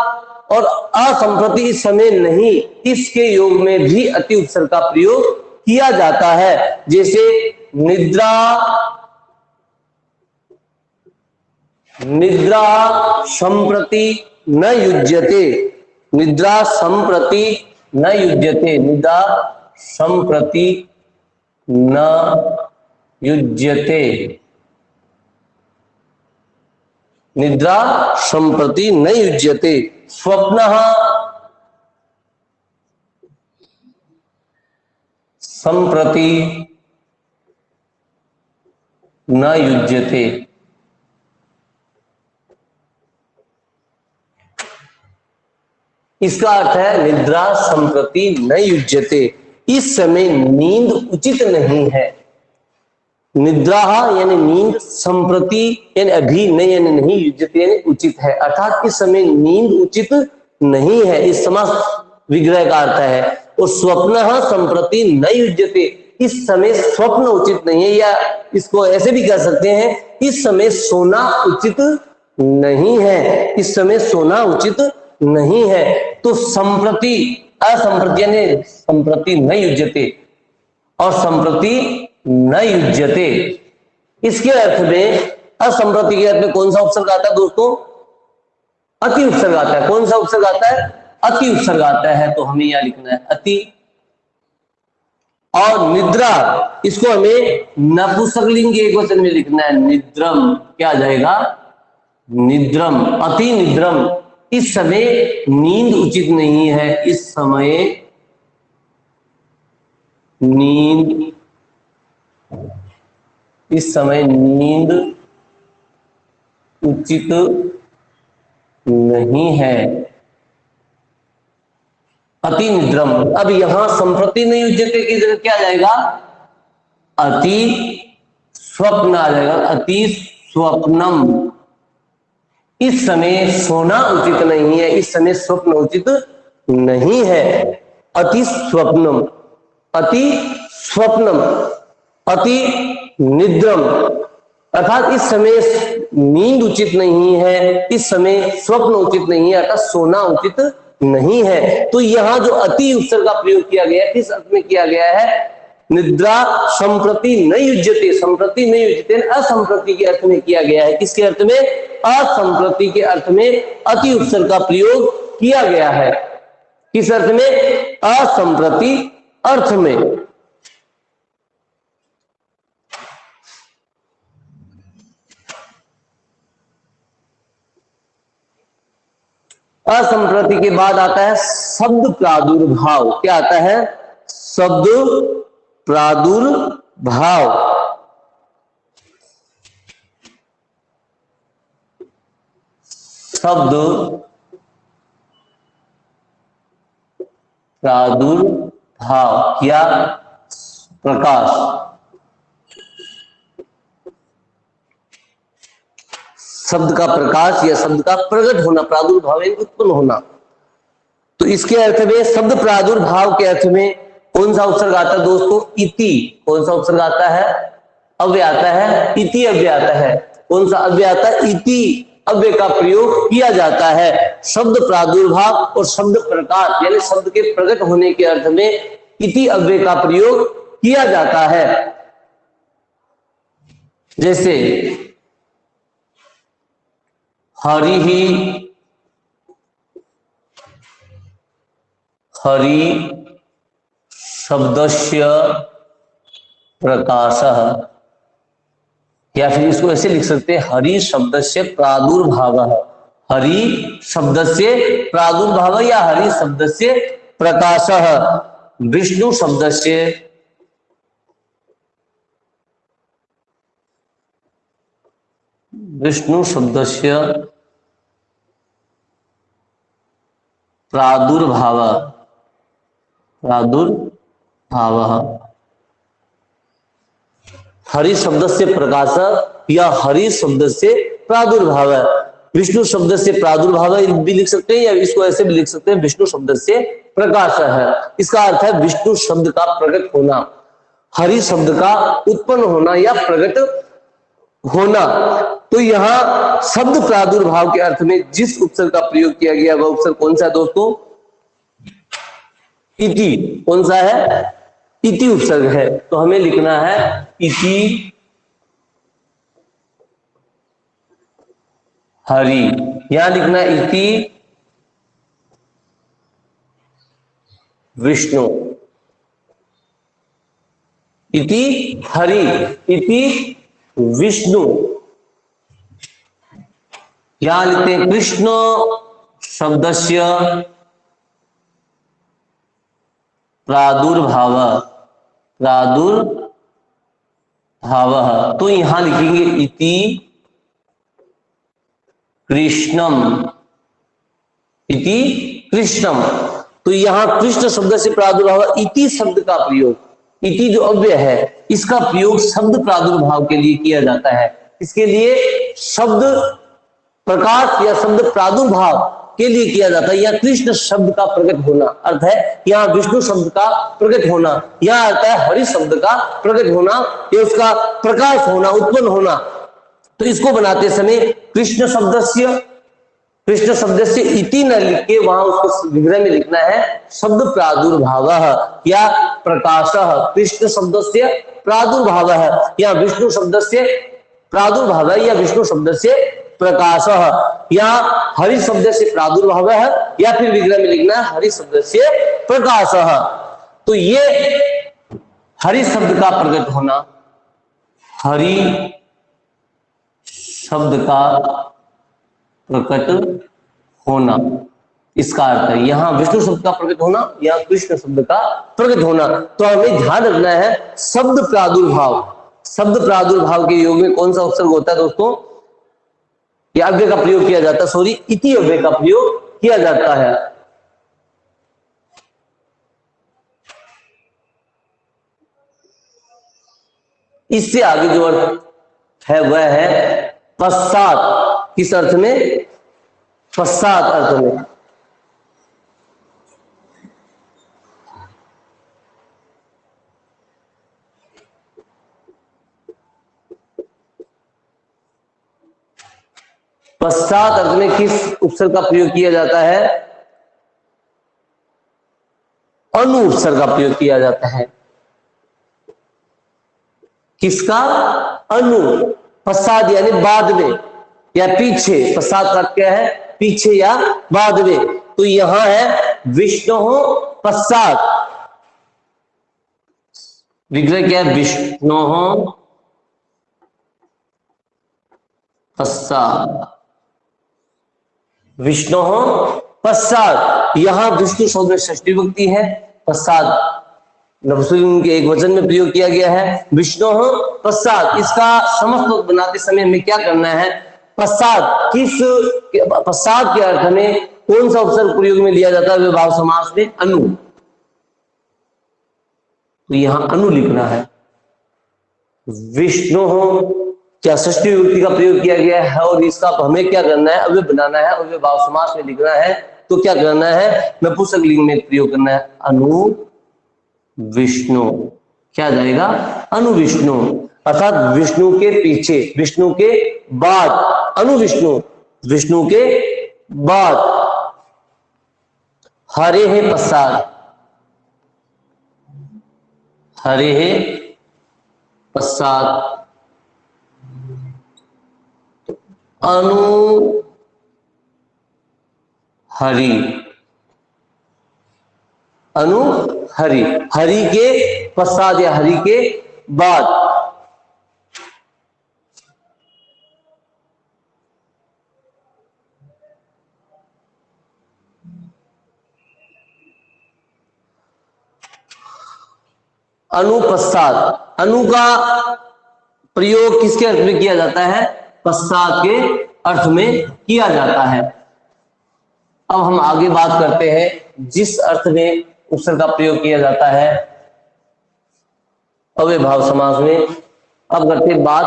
और असंप्रति इस समय नहीं, इसके योग में भी अति उपसर्ग का प्रयोग किया जाता है। जैसे निद्रा, निद्रा संप्रति न युज्यते, निद्रा संप्रति न युज्यते, निद्रा संप्रति न युज्यते, निद्रा संप्रति न युज्यते। स्वप्नः संप्रति न युज्यते, इसका अर्थ है निद्रा संप्रति न युज्यते, इस समय नींद उचित नहीं है। निद्रा यानी नींद, संप्रति यानी अभी, नहीं यानी नहीं, युज्यते यानी उचित है, अर्थात इस समय नींद उचित नहीं है, इस समास विग्रह का अर्थ है। और स्वप्न संप्रति न युज्यते, इस समय स्वप्न उचित नहीं है, या इसको ऐसे भी कह सकते हैं इस समय सोना उचित नहीं है, इस समय सोना उचित नहीं है। तो संप्रति, असंप्रति यानी संप्रति न युज्यते और संप्रति न युज्यते, इसके अर्थ में, असंप्रति के अर्थ में कौन सा उपसर्ग आता है दोस्तों? अति उपसर्ग आता है। कौन सा उपसर्ग आता है? अति उपसर्ग आता है। तो हमें यहां लिखना है अति। और निद्रा, इसको हमें नपुंसकलिंग एक वचन में लिखना है, निद्रम। क्या आ जाएगा? निद्रम, अति निद्रम, इस समय नींद उचित नहीं है, इस समय नींद, इस समय नींद उचित नहीं है, अति निद्रम। अब यहां संप्रति नहीं युज्यते की जगह क्या आ जाएगा? अति स्वप्न आ जाएगा, अति स्वप्नम, इस समय सोना उचित नहीं है, इस समय स्वप्न उचित नहीं है। अति स्वप्नम, अति स्वप्नम, अति निद्रम, अर्थात इस समय नींद उचित नहीं है, इस समय स्वप्न उचित नहीं है, अर्थात सोना उचित नहीं है। तो यहां जो अति उपसर्ग का प्रयोग किया गया है, किस अर्थ में किया गया है? निद्रा संप्रति न युज्यते, संप्रति न युज्यते, असंप्रति के अर्थ में किया गया है। किसके अर्थ में? असंप्रति के अर्थ में अति उपसर्ग का प्रयोग किया गया है। किस अर्थ में? असंप्रति अर्थ में। असंप्रति के बाद आता है शब्द प्रादुर्भाव। क्या आता है? शब्द प्रादुर्भाव। शब्द प्रादुर्भाव या प्रकाश, शब्द का प्रकाश या शब्द का प्रकट होना, प्रादुर्भाव उत्पन्न होना। तो इसके अर्थ में, शब्द प्रादुर्भाव के अर्थ में कौन सा उपसर्ग आता है दोस्तों? इति। कौन सा उपसर्ग आता है? अव्यय आता है, इति अव्यय आता है। कौन सा अव्यय आता है? इति अव्यय का प्रयोग किया जाता है। शब्द प्रादुर्भाव और शब्द प्रकाश यानी शब्द के प्रकट होने के अर्थ में इति अव्यय का प्रयोग किया जाता है। जैसे हरि शब्दस्य प्रकाशः, या फिर इसको ऐसे लिख सकते हैं हरि शब्दस्य प्रादुर्भावः। हरि शब्दस्य प्रादुर्भाव या हरि शब्दस्य प्रकाशः, विष्णु शब्दस्य प्रादुर्भाव हरि शब्द से प्रकाश या हरि शब्द से प्रादुर्भाव। विष्णु शब्द से प्रादुर्भाव भी लिख सकते हैं या इसको ऐसे भी लिख सकते हैं, विष्णु शब्द से प्रकाश है। इसका अर्थ है विष्णु शब्द का प्रकट होना, हरि शब्द का उत्पन्न होना या प्रकट होना। तो यहाँ शब्द प्रादुर्भाव के अर्थ में जिस उपसर्ग का प्रयोग किया गया वह उपसर्ग कौन सा है दोस्तों? इति। कौन सा है? इति उपसर्ग है। तो हमें लिखना है इति हरि, यहां लिखना है इति विष्णु, इति हरि, इति विष्णु। यहां लिखते हैं कृष्ण शब्दस्य प्रादुर्भाव, तो यहां लिखेंगे इति कृष्णम, इति कृष्णम। तो यहां कृष्ण शब्द से प्रादुर्भाव, इति शब्द का प्रयोग, इति जो अव्यय है इसका प्रयोग शब्द प्रादुर्भाव के लिए किया जाता है। इसके लिए शब्द प्रकाश या शब्द प्रादुर्भाव के लिए किया जाता है। यहाँ कृष्ण शब्द का प्रकट होना अर्थ है, यहाँ विष्णु शब्द का प्रकट होना, यहाँ आता है हरि शब्द का प्रकट होना या उसका प्रकाश होना, उत्पन्न होना। तो इसको बनाते समय कृष्ण शब्द से इति न लिख के वहां उसको विग्रह में लिखना है शब्द प्रादुर्भाव या प्रकाश। कृष्ण शब्द से प्रादुर्भाव या विष्णु शब्द से प्रादुर्भाव या विष्णु शब्द से प्रकाश, या हरि शब्द से प्रादुर्भाव है या फिर विग्रह में लिखना है हरि शब्द से प्रकाश। तो ये हरि शब्द का प्रकट होना, हरि शब्द का प्रकट होना, इसका अर्थ है यहां विष्णु शब्द का प्रकट होना या कृष्ण शब्द का प्रकट होना। तो हमें ध्यान रखना है शब्द प्रादुर्भाव के योग में कौन सा उपसर्ग होता है दोस्तों? या अव्यय का प्रयोग किया जाता है, सॉरी इति अव्यय का प्रयोग किया जाता है। इससे आगे जो अर्थ है वह है पश्चात। किस अर्थ में? पश्चात अर्थ में। पश्चात अर्थ में किस उपसर्ग का प्रयोग किया जाता है? अनु उपसर्ग का प्रयोग किया जाता है। किसका? अनु। पश्चात यानी बाद में या पीछे। पश्चात का क्या है? पीछे या बाद में। तो यहां है विष्णु पश्चात, विग्रह क्या है? विष्णु पश्चात, विष्णु पश्चात। यहां विष्णु शब्द में षष्ठी विभक्ति है, पश्चात नपुंसकलिंग के एक वचन में प्रयोग किया गया है विष्णु पश्चात। इसका समस्त बनाते समय हमें क्या करना है? पश्चात के अर्थ में कौन सा उपसर्ग प्रयोग में लिया जाता है? विभाव समास में अनु। तो यहां अनु लिखना है। विष्णु क्या षष्ठी विभक्ति का प्रयोग किया गया है और इसका हमें क्या करना है? अव्यय बनाना है और विभाव समास में लिखना है। तो क्या करना है? नपुंसकलिंग में प्रयोग करना है अनु विष्णु। क्या जाएगा? अनु विष्णु, अर्थात विष्णु के पीछे, विष्णु के बाद, अनु विष्णु, विष्णु के बाद। हरे है पश्चात, हरे है पश्चात, अनु हरि, अनु हरि, हरि के पश्चात या हरि के बाद। अनुपश्चात। अनु का प्रयोग किसके अर्थ में किया जाता है? पश्चात के अर्थ में किया जाता है। अब हम आगे बात करते हैं जिस अर्थ में उपसर्ग का प्रयोग किया जाता है अव्ययभाव समास में। अब करते हैं बात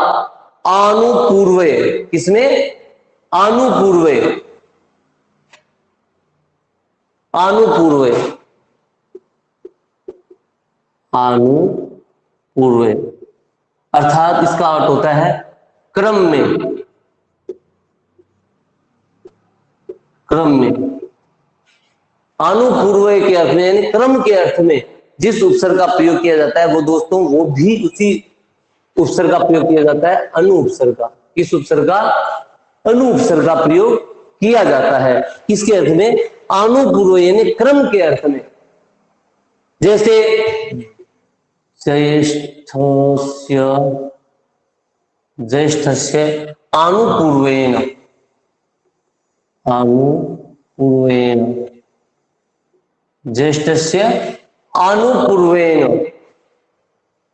आनुपूर्वय। किसमें? आनुपूर्वय। आनुपूर्वय, आनुपूर्वय अर्थात इसका अर्थ होता है क्रम में। क्रम में, आनुपूर्वय के अर्थ में यानी क्रम के अर्थ में जिस उपसर्ग का प्रयोग किया जाता है वो दोस्तों वो भी उसी उपसर्ग का प्रयोग किया जाता है, अनु उपसर्ग का। किस उपसर्ग का? अनु उपसर्ग का प्रयोग किया जाता है। किसके अर्थ में? आनुपूर्वय यानी क्रम के अर्थ में। जैसे ज्येष्ठस्य, ज्येष्ठस्य आनुपूर्वेण, आनुपूर्वेण, ज्येष्ठस्य आनुपूर्वेण।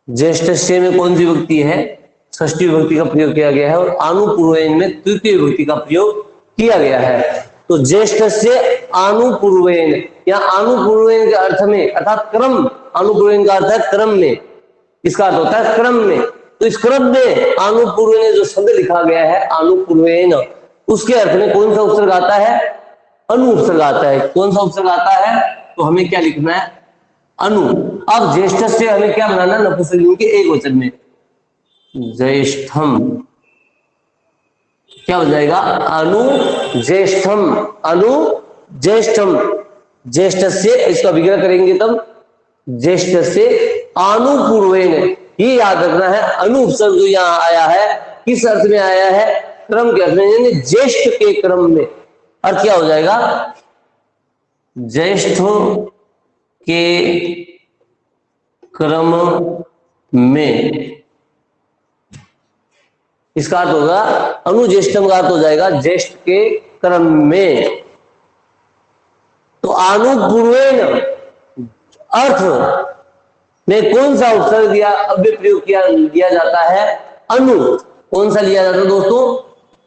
ज्येष्ठस्य में कौन सी विभक्ति है? षष्ठी विभक्ति का प्रयोग किया गया है और आनुपूर्वेण में तृतीय विभक्ति का प्रयोग किया गया है। तो ज्येष्ठस्य आनुपूर्वेण या आनुपूर्वेण के अर्थ में अर्थात क्रम, आनुपूर्वेण का अर्थ है क्रम में, इसका अर्थ होता है क्रम में। तो इस क्रम में आनुपूर्वेण जो शब्द लिखा गया है आनुपूर्वेण, उसके अर्थ में कौन सा उपसर्ग आता है? अनु उपसर्ग आता है। कौन सा उपसर्ग आता है? तो हमें क्या लिखना है? अनु। अब ज्येष्ठ से हमें क्या बनाना? नपुंसकलिंग के एक वचन में ज्येष्ठम। क्या हो जाएगा? अनु ज्येष्ठम, अनु ज्येष्ठम। ज्येष्ठ से इसका विग्रह करेंगे तब ज्येष्ठ से आनुपूर्वेण। ये याद रखना है अनु उपसर्ग जो यहां आया है किस अर्थ में आया है? क्रम के अर्थ में, यानी ज्येष्ठ के क्रम में। अर्थ क्या हो जाएगा? ज्येष्ठ के क्रम में। इसका अर्थ होगा अनुज्येष्ठम का अर्थ हो जाएगा ज्येष्ठ के क्रम में। तो आनुपूर्वेण अर्थ में कौन सा उपसर्ग दिया अव्यय प्रयोग दिया जाता है? अनु। कौन सा लिया जाता है दोस्तों?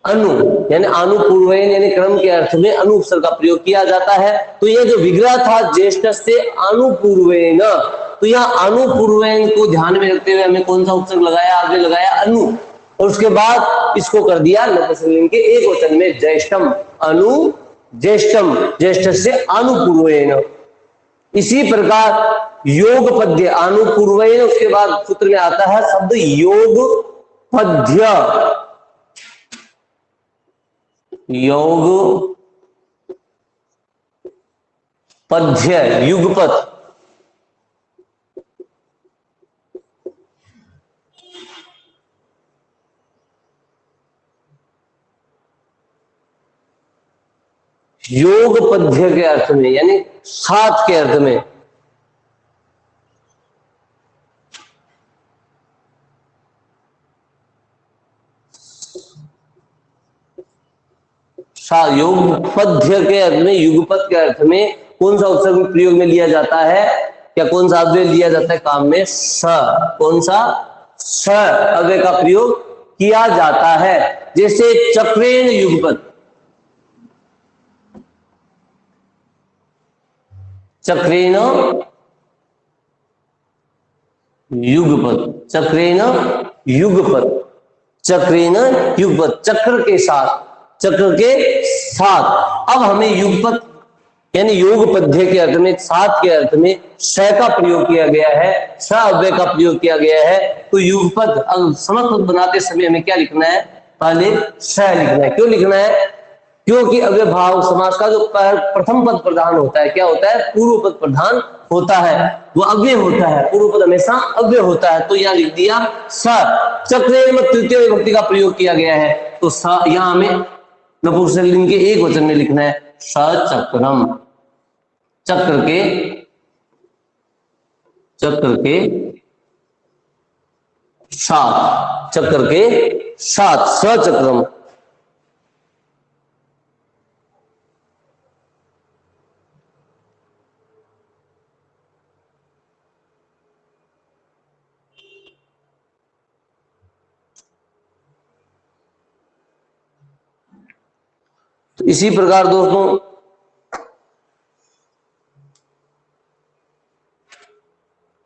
अनु। यानी आनुपूर्वेण यानी क्रम के अर्थ में अनु उपसर्ग का प्रयोग किया जाता है। तो ये जो विग्रह था ज्येष्ठ से आनुपूर्वेण, तो यहाँ आनुपूर्वेण को ध्यान में रखते हुए हमें कौन सा उपसर्ग लगाया? आगे लगाया अनु, और उसके बाद इसको कर दिया नपुंसकलिंग के एक वचन में ज्येष्ठम, अनु ज्येष्ठम, ज्येष्ठ से आनुपूर्वेण। इसी प्रकार योग पद्य आनुपूर्वेण, उसके बाद सूत्र में आता है शब्द योग पद्य। योग पद्य, युगपत। योग पद्य के अर्थ में यानी सात के अर्थ में। योग पद्य के अर्थ में, युगपत के अर्थ में कौन सा उपसर्ग प्रयोग में लिया जाता है? क्या कौन सा अव्यय लिया जाता है काम में? स। कौन सा? स अव्यय का प्रयोग किया जाता है। जैसे चक्रेण युगपत, चक्रेण युगपत, चक्रेण युगपत, चक्रेण युगपत, चक्र के साथ, चक्र के साथ। अब हमें युगपत यानी योग पद्य के अर्थ में, सात के अर्थ में श का प्रयोग किया गया है, स अव्यय का प्रयोग किया गया है। तो युगपद समस्त पद बनाते समय हमें क्या लिखना है? पहले श लिखना है। क्यों लिखना है? क्योंकि अव्ययभाव समास का जो प्रथम पद प्रधान होता है, क्या होता है? पूर्व पद प्रधान होता है, वो अव्यय होता है, पूर्व पद हमेशा अव्यय होता है। तो यहाँ लिख दिया स। चक्रेण में तृतीय विभक्ति का प्रयोग किया गया है, तो स यहाँ हमें नपुंसकलिंग के एक वचन में लिखना है सचक्रम। चक्र के, चक्र के साथ, चक्र के साथ, सचक्रम। तो इसी प्रकार दोस्तों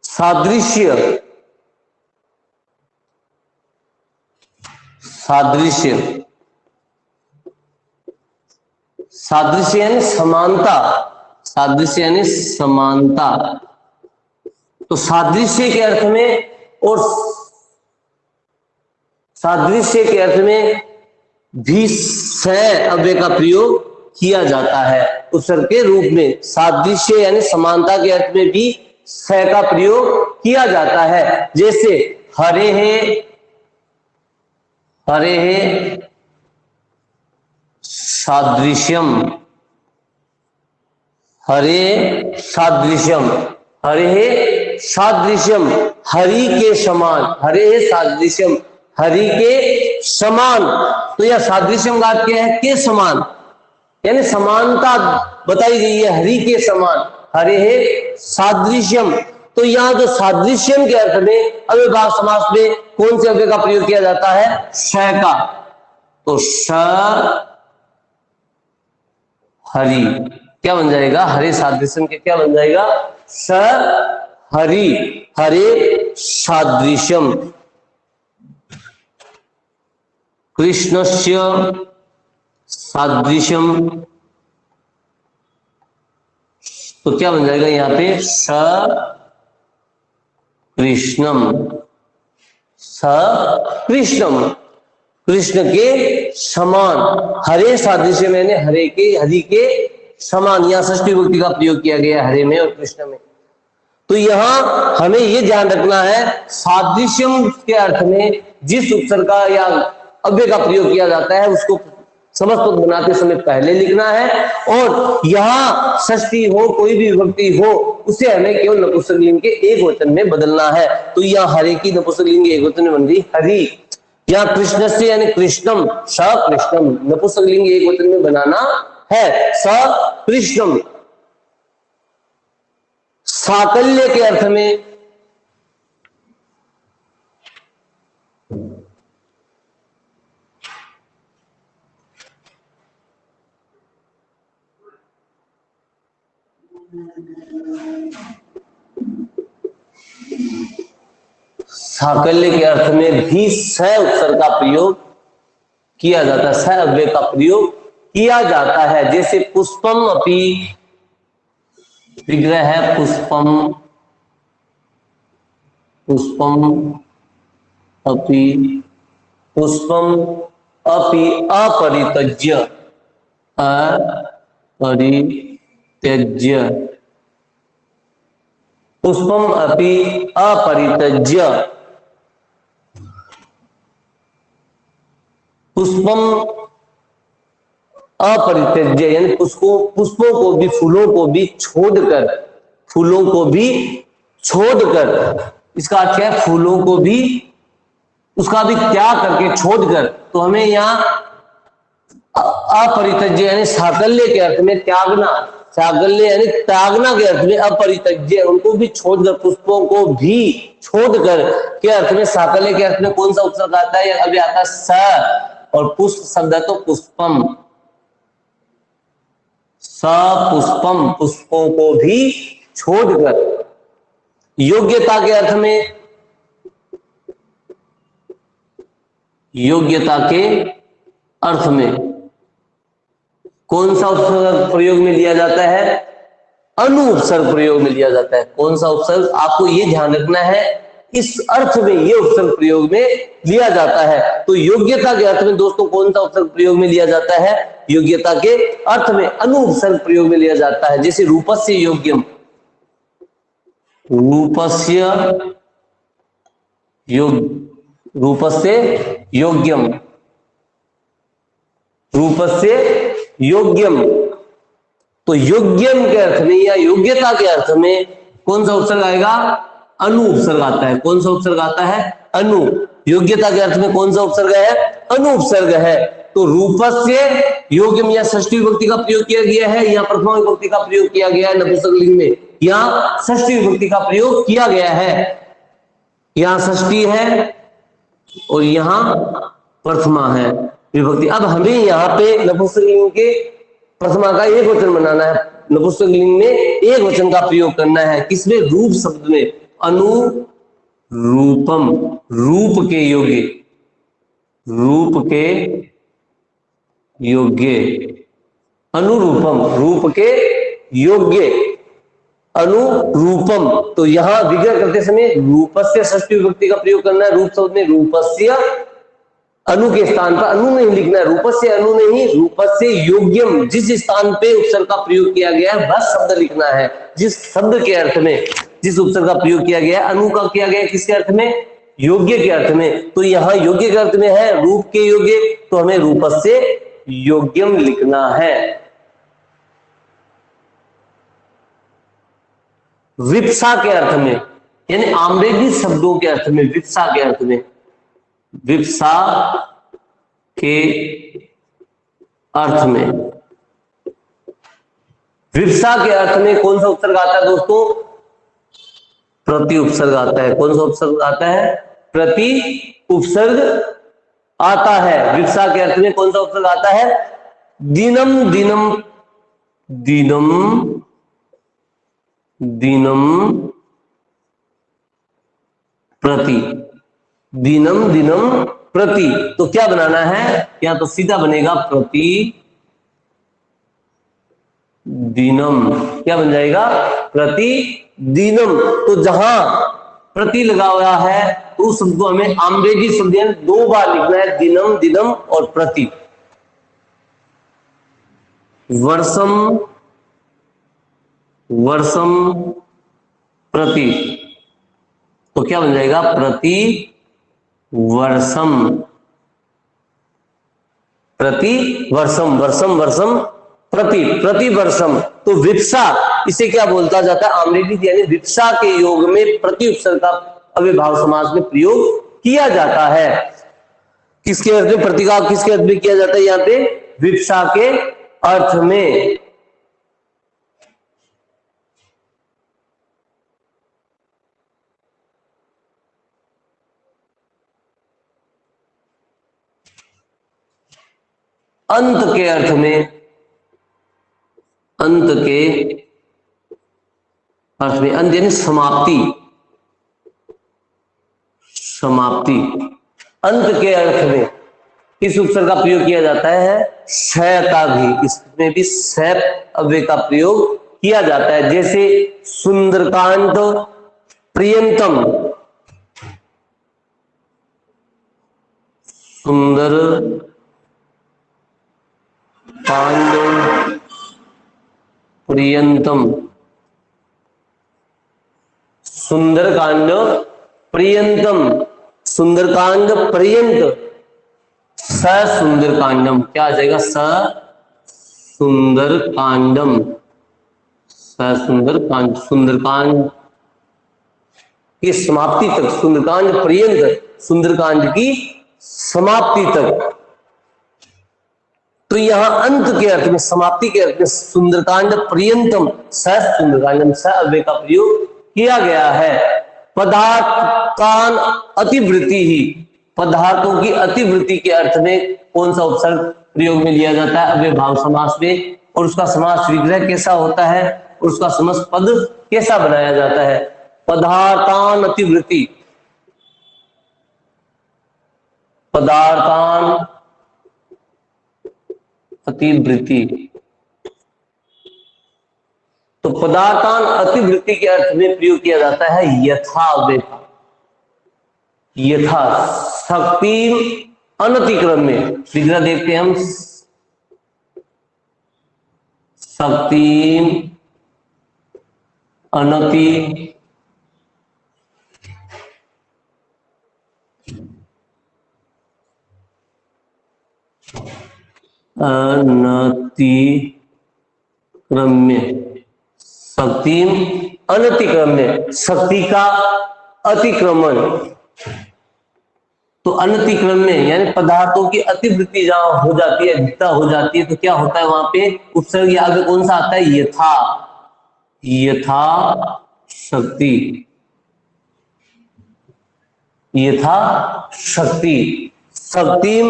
सादृश्य, सादृश्य, सादृश्य यानी समानता, सादृश्य यानी समानता। तो सादृश्य के अर्थ में और सादृश्य के अर्थ में भी स अव्यय का प्रयोग किया जाता है उपसर्ग के रूप में। सादृश्य यानी समानता के अर्थ में भी स का प्रयोग किया जाता है। जैसे हरे है, हरे है सादृश्यम, हरे सादृश्यम, हरे है सादृश्यम, हरि के समान, हरे है सादृश्यम, हरि के समान। तो यह सादृश्यम का अर्थ क्या है? के समान, यानी समानता बताई गई है, हरि के समान, हरे है सादृश्यम। तो यहां जो सादृश्यम के अर्थ में अव्ययभाव समास में कौन से अव्यय का प्रयोग किया जाता है? स का। तो स हरि क्या बन जाएगा? हरे सादृश्यम के क्या बन जाएगा? स हरि, हरे सादृश्यम। कृष्णस्य सादृश्यम, तो क्या बन जाएगा यहां पे? स कृष्णम, स कृष्णम, कृष्ण के समान। हरे सादृश्य मैंने हरे के, हरि के समान, यहां षष्ठी विभक्ति का प्रयोग किया गया हरे में और कृष्ण में। तो यहां हमें यह ध्यान रखना है, सादृश्यम के अर्थ में जिस उपसर्ग का या अव्यय का प्रयोग किया जाता है उसको समस्त पद बनाते समय पहले लिखना है, और यहां षष्ठी हो कोई भी विभक्ति हो उसे हमें केवल नपुंसकलिंग के एक वचन में बदलना है। तो यहां हरे की नपुंसकलिंग एक वचन में बन गई हरि। यहाँ कृष्ण से यानी कृष्णम, स कृष्णम, नपुंसकलिंग एक वचन में बनाना है, स कृष्णम। साकल्य के अर्थ में साकल्य के अर्थ में भी स उपसर्ग का प्रयोग किया जाता है, स अव्यय का प्रयोग किया जाता है। जैसे पुष्पम अपि, विग्रह है पुष्पम, पुष्पम अपि, पुष्पम अपि अपरित्यज्य, अपरित्यज्य, पुष्पम अपि अपरित्यज्य। पुष्पम अपरित्यज्य यानी पुष्पों को भी, फूलों को भी छोड़कर, फूलों को भी छोड़कर, इसका अर्थ क्या है? फूलों को भी, उसका भी त्याग करके, छोड़कर। तो हमें यहाँ अपरित्यज्य यानी साकल्य के अर्थ में त्यागना, साकल्य यानी त्यागना के अर्थ में अपरित्यज्य, उनको भी छोड़कर, पुष्पों को भी छोड़कर के अर्थ में साकल्य के अर्थ में कौन सा उपसर्ग आता है? अभी आता है स, और पुष्प शब्द है तो पुष्पम, सपुष्पम, पुष्पों को भी छोड़कर। योग्यता के अर्थ में, योग्यता के अर्थ में कौन सा उपसर्ग प्रयोग में लिया जाता है? अनु उपसर्ग प्रयोग में लिया जाता है। कौन सा उपसर्ग? आपको यह ध्यान रखना है, इस अर्थ में यह उपसर्ग प्रयोग में लिया जाता है। तो योग्यता के अर्थ में दोस्तों कौन सा उपसर्ग प्रयोग में लिया जाता है? योग्यता के अर्थ में अनु उपसर्ग प्रयोग में लिया जाता है। जैसे रूपस्य योग्यम, रूपस्य रूपस्य योग्यम, रूपस्य योग्यम। तो योग्यम के अर्थ में या योग्यता के अर्थ में कौन सा उपसर्ग आएगा? अनु उपसर्ग आता है। कौन सा उपसर्ग आता है? अनु। योग्यता के अर्थ में कौन सा उपसर्ग है? अनु उपसर्ग है। तो रूपस्य योग्यम या षष्ठी विभक्ति का प्रयोग किया गया है, या प्रथमा विभक्ति का प्रयोग किया गया है नपुंसकलिंग में, या षष्ठी विभक्ति का प्रयोग किया गया है। यहां षष्ठी है और यहां प्रथमा है। विभक्ति। अब हमें यहाँ पे नपुंसकलिंग के प्रथमा का एक वचन बनाना है, नपुंसकलिंग में एक वचन का प्रयोग करना है, किसमें? रूप शब्द में। अनुरूपम, रूप के योग्य, रूप के योग्य, अनुरूपम, रूप के योग्य, अनुरूपम। तो यहां विग्रह करते समय रूपस्य षष्ठी विभक्ति का प्रयोग करना है। रूप शब्द में रूपस्य, अनु के स्थान पर अनु नहीं लिखना है, रूपस्य अनु नहीं, रूपस्य योग्यम, जिस स्थान पे उपसर्ग का प्रयोग किया गया है वह शब्द लिखना है। जिस शब्द के अर्थ में जिस उपसर्ग का प्रयोग किया गया है, अनु का किया गया है किसके अर्थ में? योग्य के अर्थ में। तो यहां योग्य के अर्थ में है रूप के योग्य, तो हमें रूपस्य योग्यम लिखना है। विप्सा के अर्थ में, यानी आम्रेगी शब्दों के अर्थ में, विप्सा के अर्थ में, विप्सा के अर्थ में, विप्सा के अर्थ में कौन सा उपसर्ग आता है दोस्तों? प्रति उपसर्ग आता है। कौन सा उपसर्ग आता है? प्रति उपसर्ग आता है। विप्सा के अर्थ में कौन सा उपसर्ग आता है? दिनम, दिनम, दिनम, दिनम प्रति, दिनम, दिनम प्रति। तो क्या बनाना है? या तो सीधा बनेगा प्रति दिनम, क्या बन जाएगा? प्रति दिनम। तो जहां प्रति लगा हुआ है तो उस शब्द को हमें आम्रेगी शब्द दो बार लिखना है, दिनम, दिनम और प्रति। वर्षम, वर्षम प्रति, तो क्या बन जाएगा? प्रति वर्षम, प्रति वर्षम, वर्षम, वर्षम प्रति, प्रति वर्षम। तो विप्सा, इसे क्या बोलता जाता है? आम्रेगी, यानी विप्सा के योग में प्रति उपसर्ग का अव्ययभाव समास में प्रयोग किया जाता है। किसके अर्थ में? प्रति का किसके अर्थ में किया जाता है? यहाँ पे विप्सा के अर्थ में। अंत के अर्थ में, अंत के अर्थ में, अंत यानी समाप्ति, समाप्ति। अंत के अर्थ में किस उपसर्ग का प्रयोग किया जाता है? क्षय का भी, इसमें भी क्षय अव्यय का प्रयोग किया जाता है। जैसे सुंदरकांड प्रियंतम, सुंदर कांड प्रियंतम, सुंदरकांड प्रियंतम, सुंदरकांड पर्यंत, स सुंदरकांडम, क्या आ जाएगा? स सुंदरकांडम, स सुंदरकांड, सुंदरकांड की समाप्ति तक, सुंदरकांड पर्यंत, सुंदरकांड की समाप्ति तक। तो यहां अंत के अर्थ में, समाप्ति के अर्थ में सुंदरकांड पर्यंतम स सुंदरकांडम, स अव्यय का प्रयोग किया गया है। पदार्थान अतिवृत्ति ही, पदार्थों की अतिवृत्ति के अर्थ में कौन सा उपसर्ग प्रयोग में लिया जाता है? अव्ययभाव समास में। और उसका समास विग्रह कैसा होता है? और उसका समास पद कैसा बनाया जाता है? पदार्थान अतिवृत्ति, पदार्थान अतिवृत्ति। तो पदार्थान अतिवृत्ति के अर्थ में प्रयोग किया जाता है यथा अव्यय का। यथा, शक्ति अनतिक्रम में, विग्रह देखते हैं हम, शक्ति अनति अनतिक्रम्य, शक्ति अनतिक्रम्य, शक्ति का अतिक्रमण। तो अनतिक्रम्य यानी पदार्थों की अतिवृत्ति जहां हो जाती है, अधिकता हो जाती है, तो क्या होता है वहां पे? उपसर्ग आगे कौन सा आता है? यथा, यथा शक्ति, यथा शक्ति, शक्ति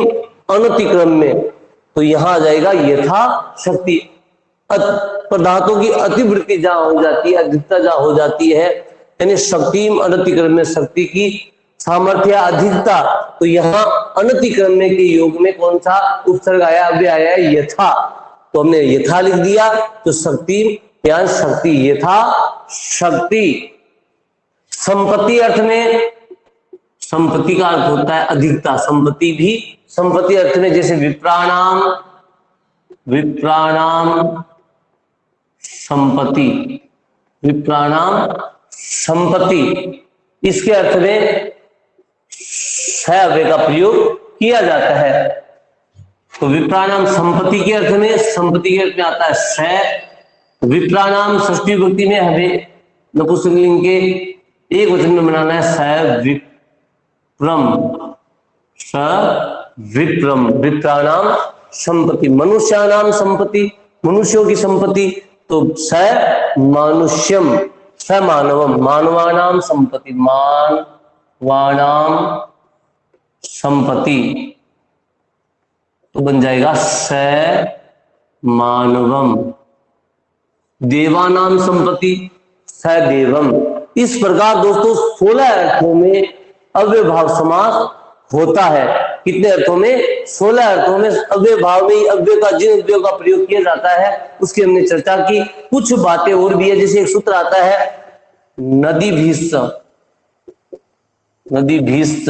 अनतिक्रम में, तो यहां आ जाएगा यथा शक्ति। पदार्थों की अतिवृत्ति जहां हो जाती है, अधिकता जहां हो जाती है, यानी शक्तिम अनतिक्रम में शक्ति की सामर्थ्य अधिकता, तो यहाँ अनतिक्रम में के योग में कौन सा उपसर्ग आया, अव्यय आया है यथा, तो हमने यथा लिख दिया, तो शक्ति या शक्ति, यथा शक्ति। संपत्ति अर्थ में, संपत्ति का अर्थ होता है अधिकता, संपत्ति भी संपत्ति अर्थ में, जैसे विप्राणाम, विप्राणाम संपत्ति, विप्राणाम संपत्ति, इसके अर्थ में स अव्यय का प्रयोग किया जाता है। तो विप्राणाम संपत्ति के अर्थ में, संपत्ति के अर्थ में आता है स। विप्राणाम षष्ठी विभक्ति में हमें नपुंसकलिंग के एक वचन में बनाना है स विप्रम, स विप्रम, विप्राणाम संपत्ति। मनुष्यानाम संपत्ति, मनुष्यों की संपत्ति, तो स मानुष्यम, स मानवम, मानवानाम संपत्ति, मानवानाम संपत्ति, तो बन जाएगा स मानवम। देवानाम संपत्ति, स देवम। इस प्रकार दोस्तों 16 अर्थों में अव्ययभाव समास होता है। कितने अर्थों में? 16 अर्थों में अव्ययभाव में अव्यय का, जिन अव्ययों का प्रयोग किया जाता है उसकी हमने चर्चा की। कुछ बातें और भी है, जैसे एक सूत्र आता है नदी भीष्ट, नदी भीष्ट,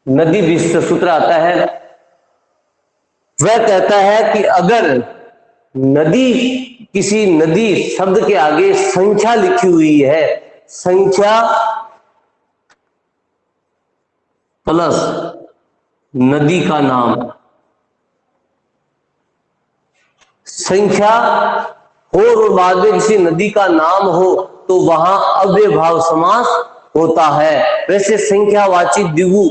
नदी भीष्ट सूत्र आता है। वह कहता है कि अगर नदी, किसी नदी शब्द के आगे संख्या लिखी हुई है, संख्या प्लस नदी का नाम, संख्या हो और बाद में किसी नदी का नाम हो, तो वहां अव्ययभाव समास होता है। वैसे संख्यावाची द्विगु,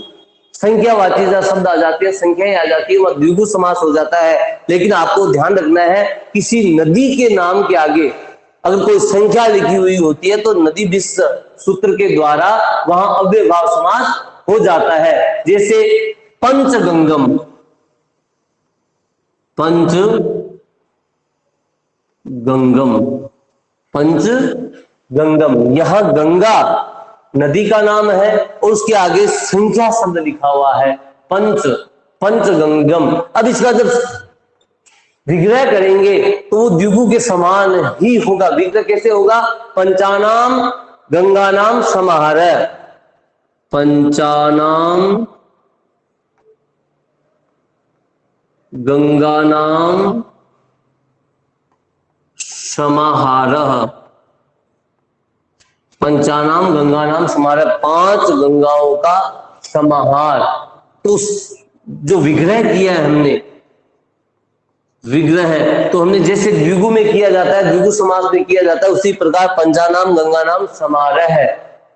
संख्यावाची जहां शब्द आ जाती है, संख्याएं आ जाती है, वह द्विगु समास हो जाता है। लेकिन आपको ध्यान रखना है, किसी नदी के नाम के आगे अगर कोई संख्या लिखी हुई होती है तो नदी विश्व सूत्र के द्वारा वहां अव्ययभाव समास हो जाता है। जैसे पंचगंगम, पंचगंगम, पंचगंगम, यहां गंगा नदी का नाम है और उसके आगे संख्या शब्द लिखा हुआ है पंचगंगम। अब इसका जब विग्रह करेंगे तो वो द्विगु के समान ही होगा। विग्रह कैसे होगा? पंचानाम गंगानाम समाहारः, पंचानाम गंगानाम समाहारः, पंचानाम गंगानाम समाहारः, 5 गंगाओं का समाहार। तो जो विग्रह किया है हमने, विग्रह है तो हमने जैसे द्विगु में किया जाता है, द्विगु समास में किया जाता है, उसी प्रकार पंचानाम गंगानाम समाहारः है।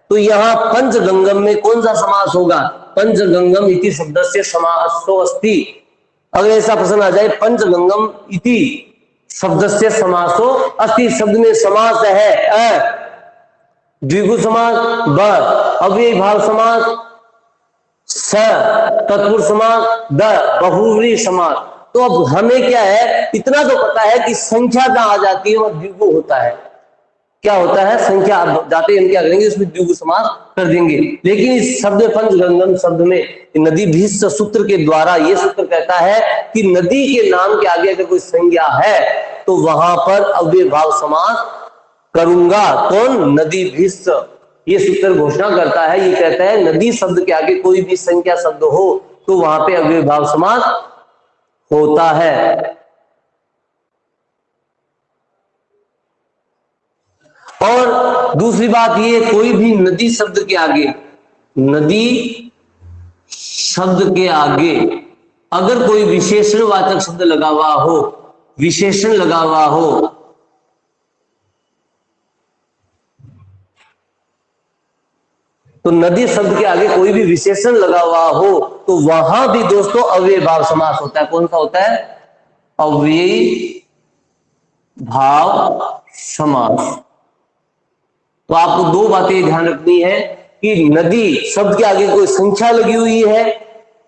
तो यहाँ पंचगंगम में कौन सा समास होगा? पंचगंगम इति शब्दस्य समासो अस्ति। अगर ऐसा प्रश्न आ जाए पंचगंगम इति शब्दस्य समासो अस्ति, शब्द में समास है द्विगु समास, ब अव्ययभाव समास, स तत्पुरुष समास, द बहुव्रीहि समास। तो अब हमें क्या है, इतना तो पता है कि संख्या जहां आ जाती है वह द्विगु होता है। क्या होता है? संख्या जाते हम क्या करेंगे, उसमें द्विगु समास कर देंगे। लेकिन इस शब्द पंचगंगम शब्द में नदी भीष्ट सूत्र के द्वारा यह सूत्र कहता है कि नदी के नाम के आगे अगर कोई संज्ञा है तो वहां पर अव्ययभाव समास करूंगा। कौन? नदी भीष्ट। ये सूत्र घोषणा करता है, ये कहता है नदी शब्द के आगे कोई भी संख्या शब्द हो तो वहां पे अव्ययभाव समास होता है। और दूसरी बात ये, कोई भी नदी शब्द के आगे, नदी शब्द के आगे अगर कोई विशेषणवाचक शब्द लगा हुआ हो, विशेषण लगा हुआ हो, तो नदी शब्द के आगे कोई भी विशेषण लगा हुआ हो तो वहां भी दोस्तों अव्ययभाव समास होता है। कौन सा होता है? अव्ययभाव समास। तो आपको 2 बातें ध्यान रखनी है कि नदी शब्द के आगे कोई संख्या लगी हुई है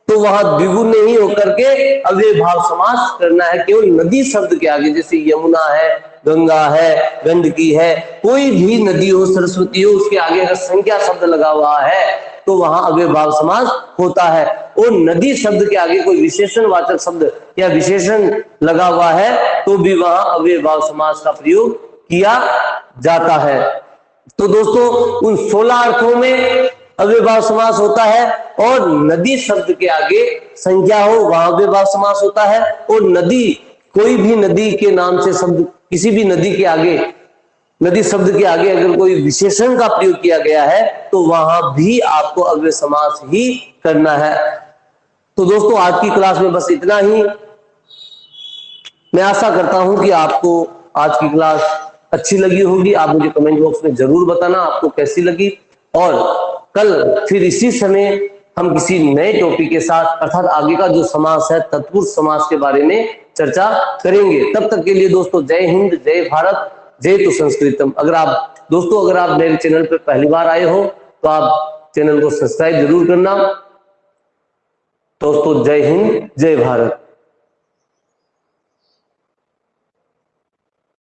तो वहां द्विगु नहीं होकर के अव्ययभाव समास करना है। केवल नदी शब्द के आगे, जैसे यमुना है, गंगा है, गंडकी है, कोई भी नदी हो, सरस्वती हो, उसके आगे अगर संख्या शब्द लगा हुआ है तो वहां अव्ययभाव समास होता है। और नदी शब्द के आगे कोई विशेषणवाचक शब्द या विशेषण लगा हुआ है तो भी वहां अव्ययभाव समास का प्रयोग किया जाता है। तो दोस्तों उन 16 अर्थों में अव्ययभाव समास होता है, और नदी शब्द के आगे संख्या हो वहां अव्ययभाव समास होता है। और नदी, कोई भी नदी के नाम से शब्द, किसी भी नदी के आगे, नदी शब्द के आगे अगर कोई विशेषण का प्रयोग किया गया है तो वहां भी आपको अव्यय समास ही करना है। तो दोस्तों आज की क्लास में बस इतना ही। मैं आशा करता हूं कि आपको आज की क्लास अच्छी लगी होगी। आप मुझे कमेंट बॉक्स में जरूर बताना आपको कैसी लगी, और कल फिर इसी समय हम किसी नए टॉपिक के साथ, अर्थात आगे का जो समास है तत्पुरुष समास के बारे में चर्चा करेंगे। तब तक के लिए दोस्तों जय हिंद, जय भारत, जय तु संस्कृतम। अगर आप मेरे चैनल पर पहली बार आए हो तो आप चैनल को सब्सक्राइब जरूर करना। दोस्तों जय हिंद, जय भारत।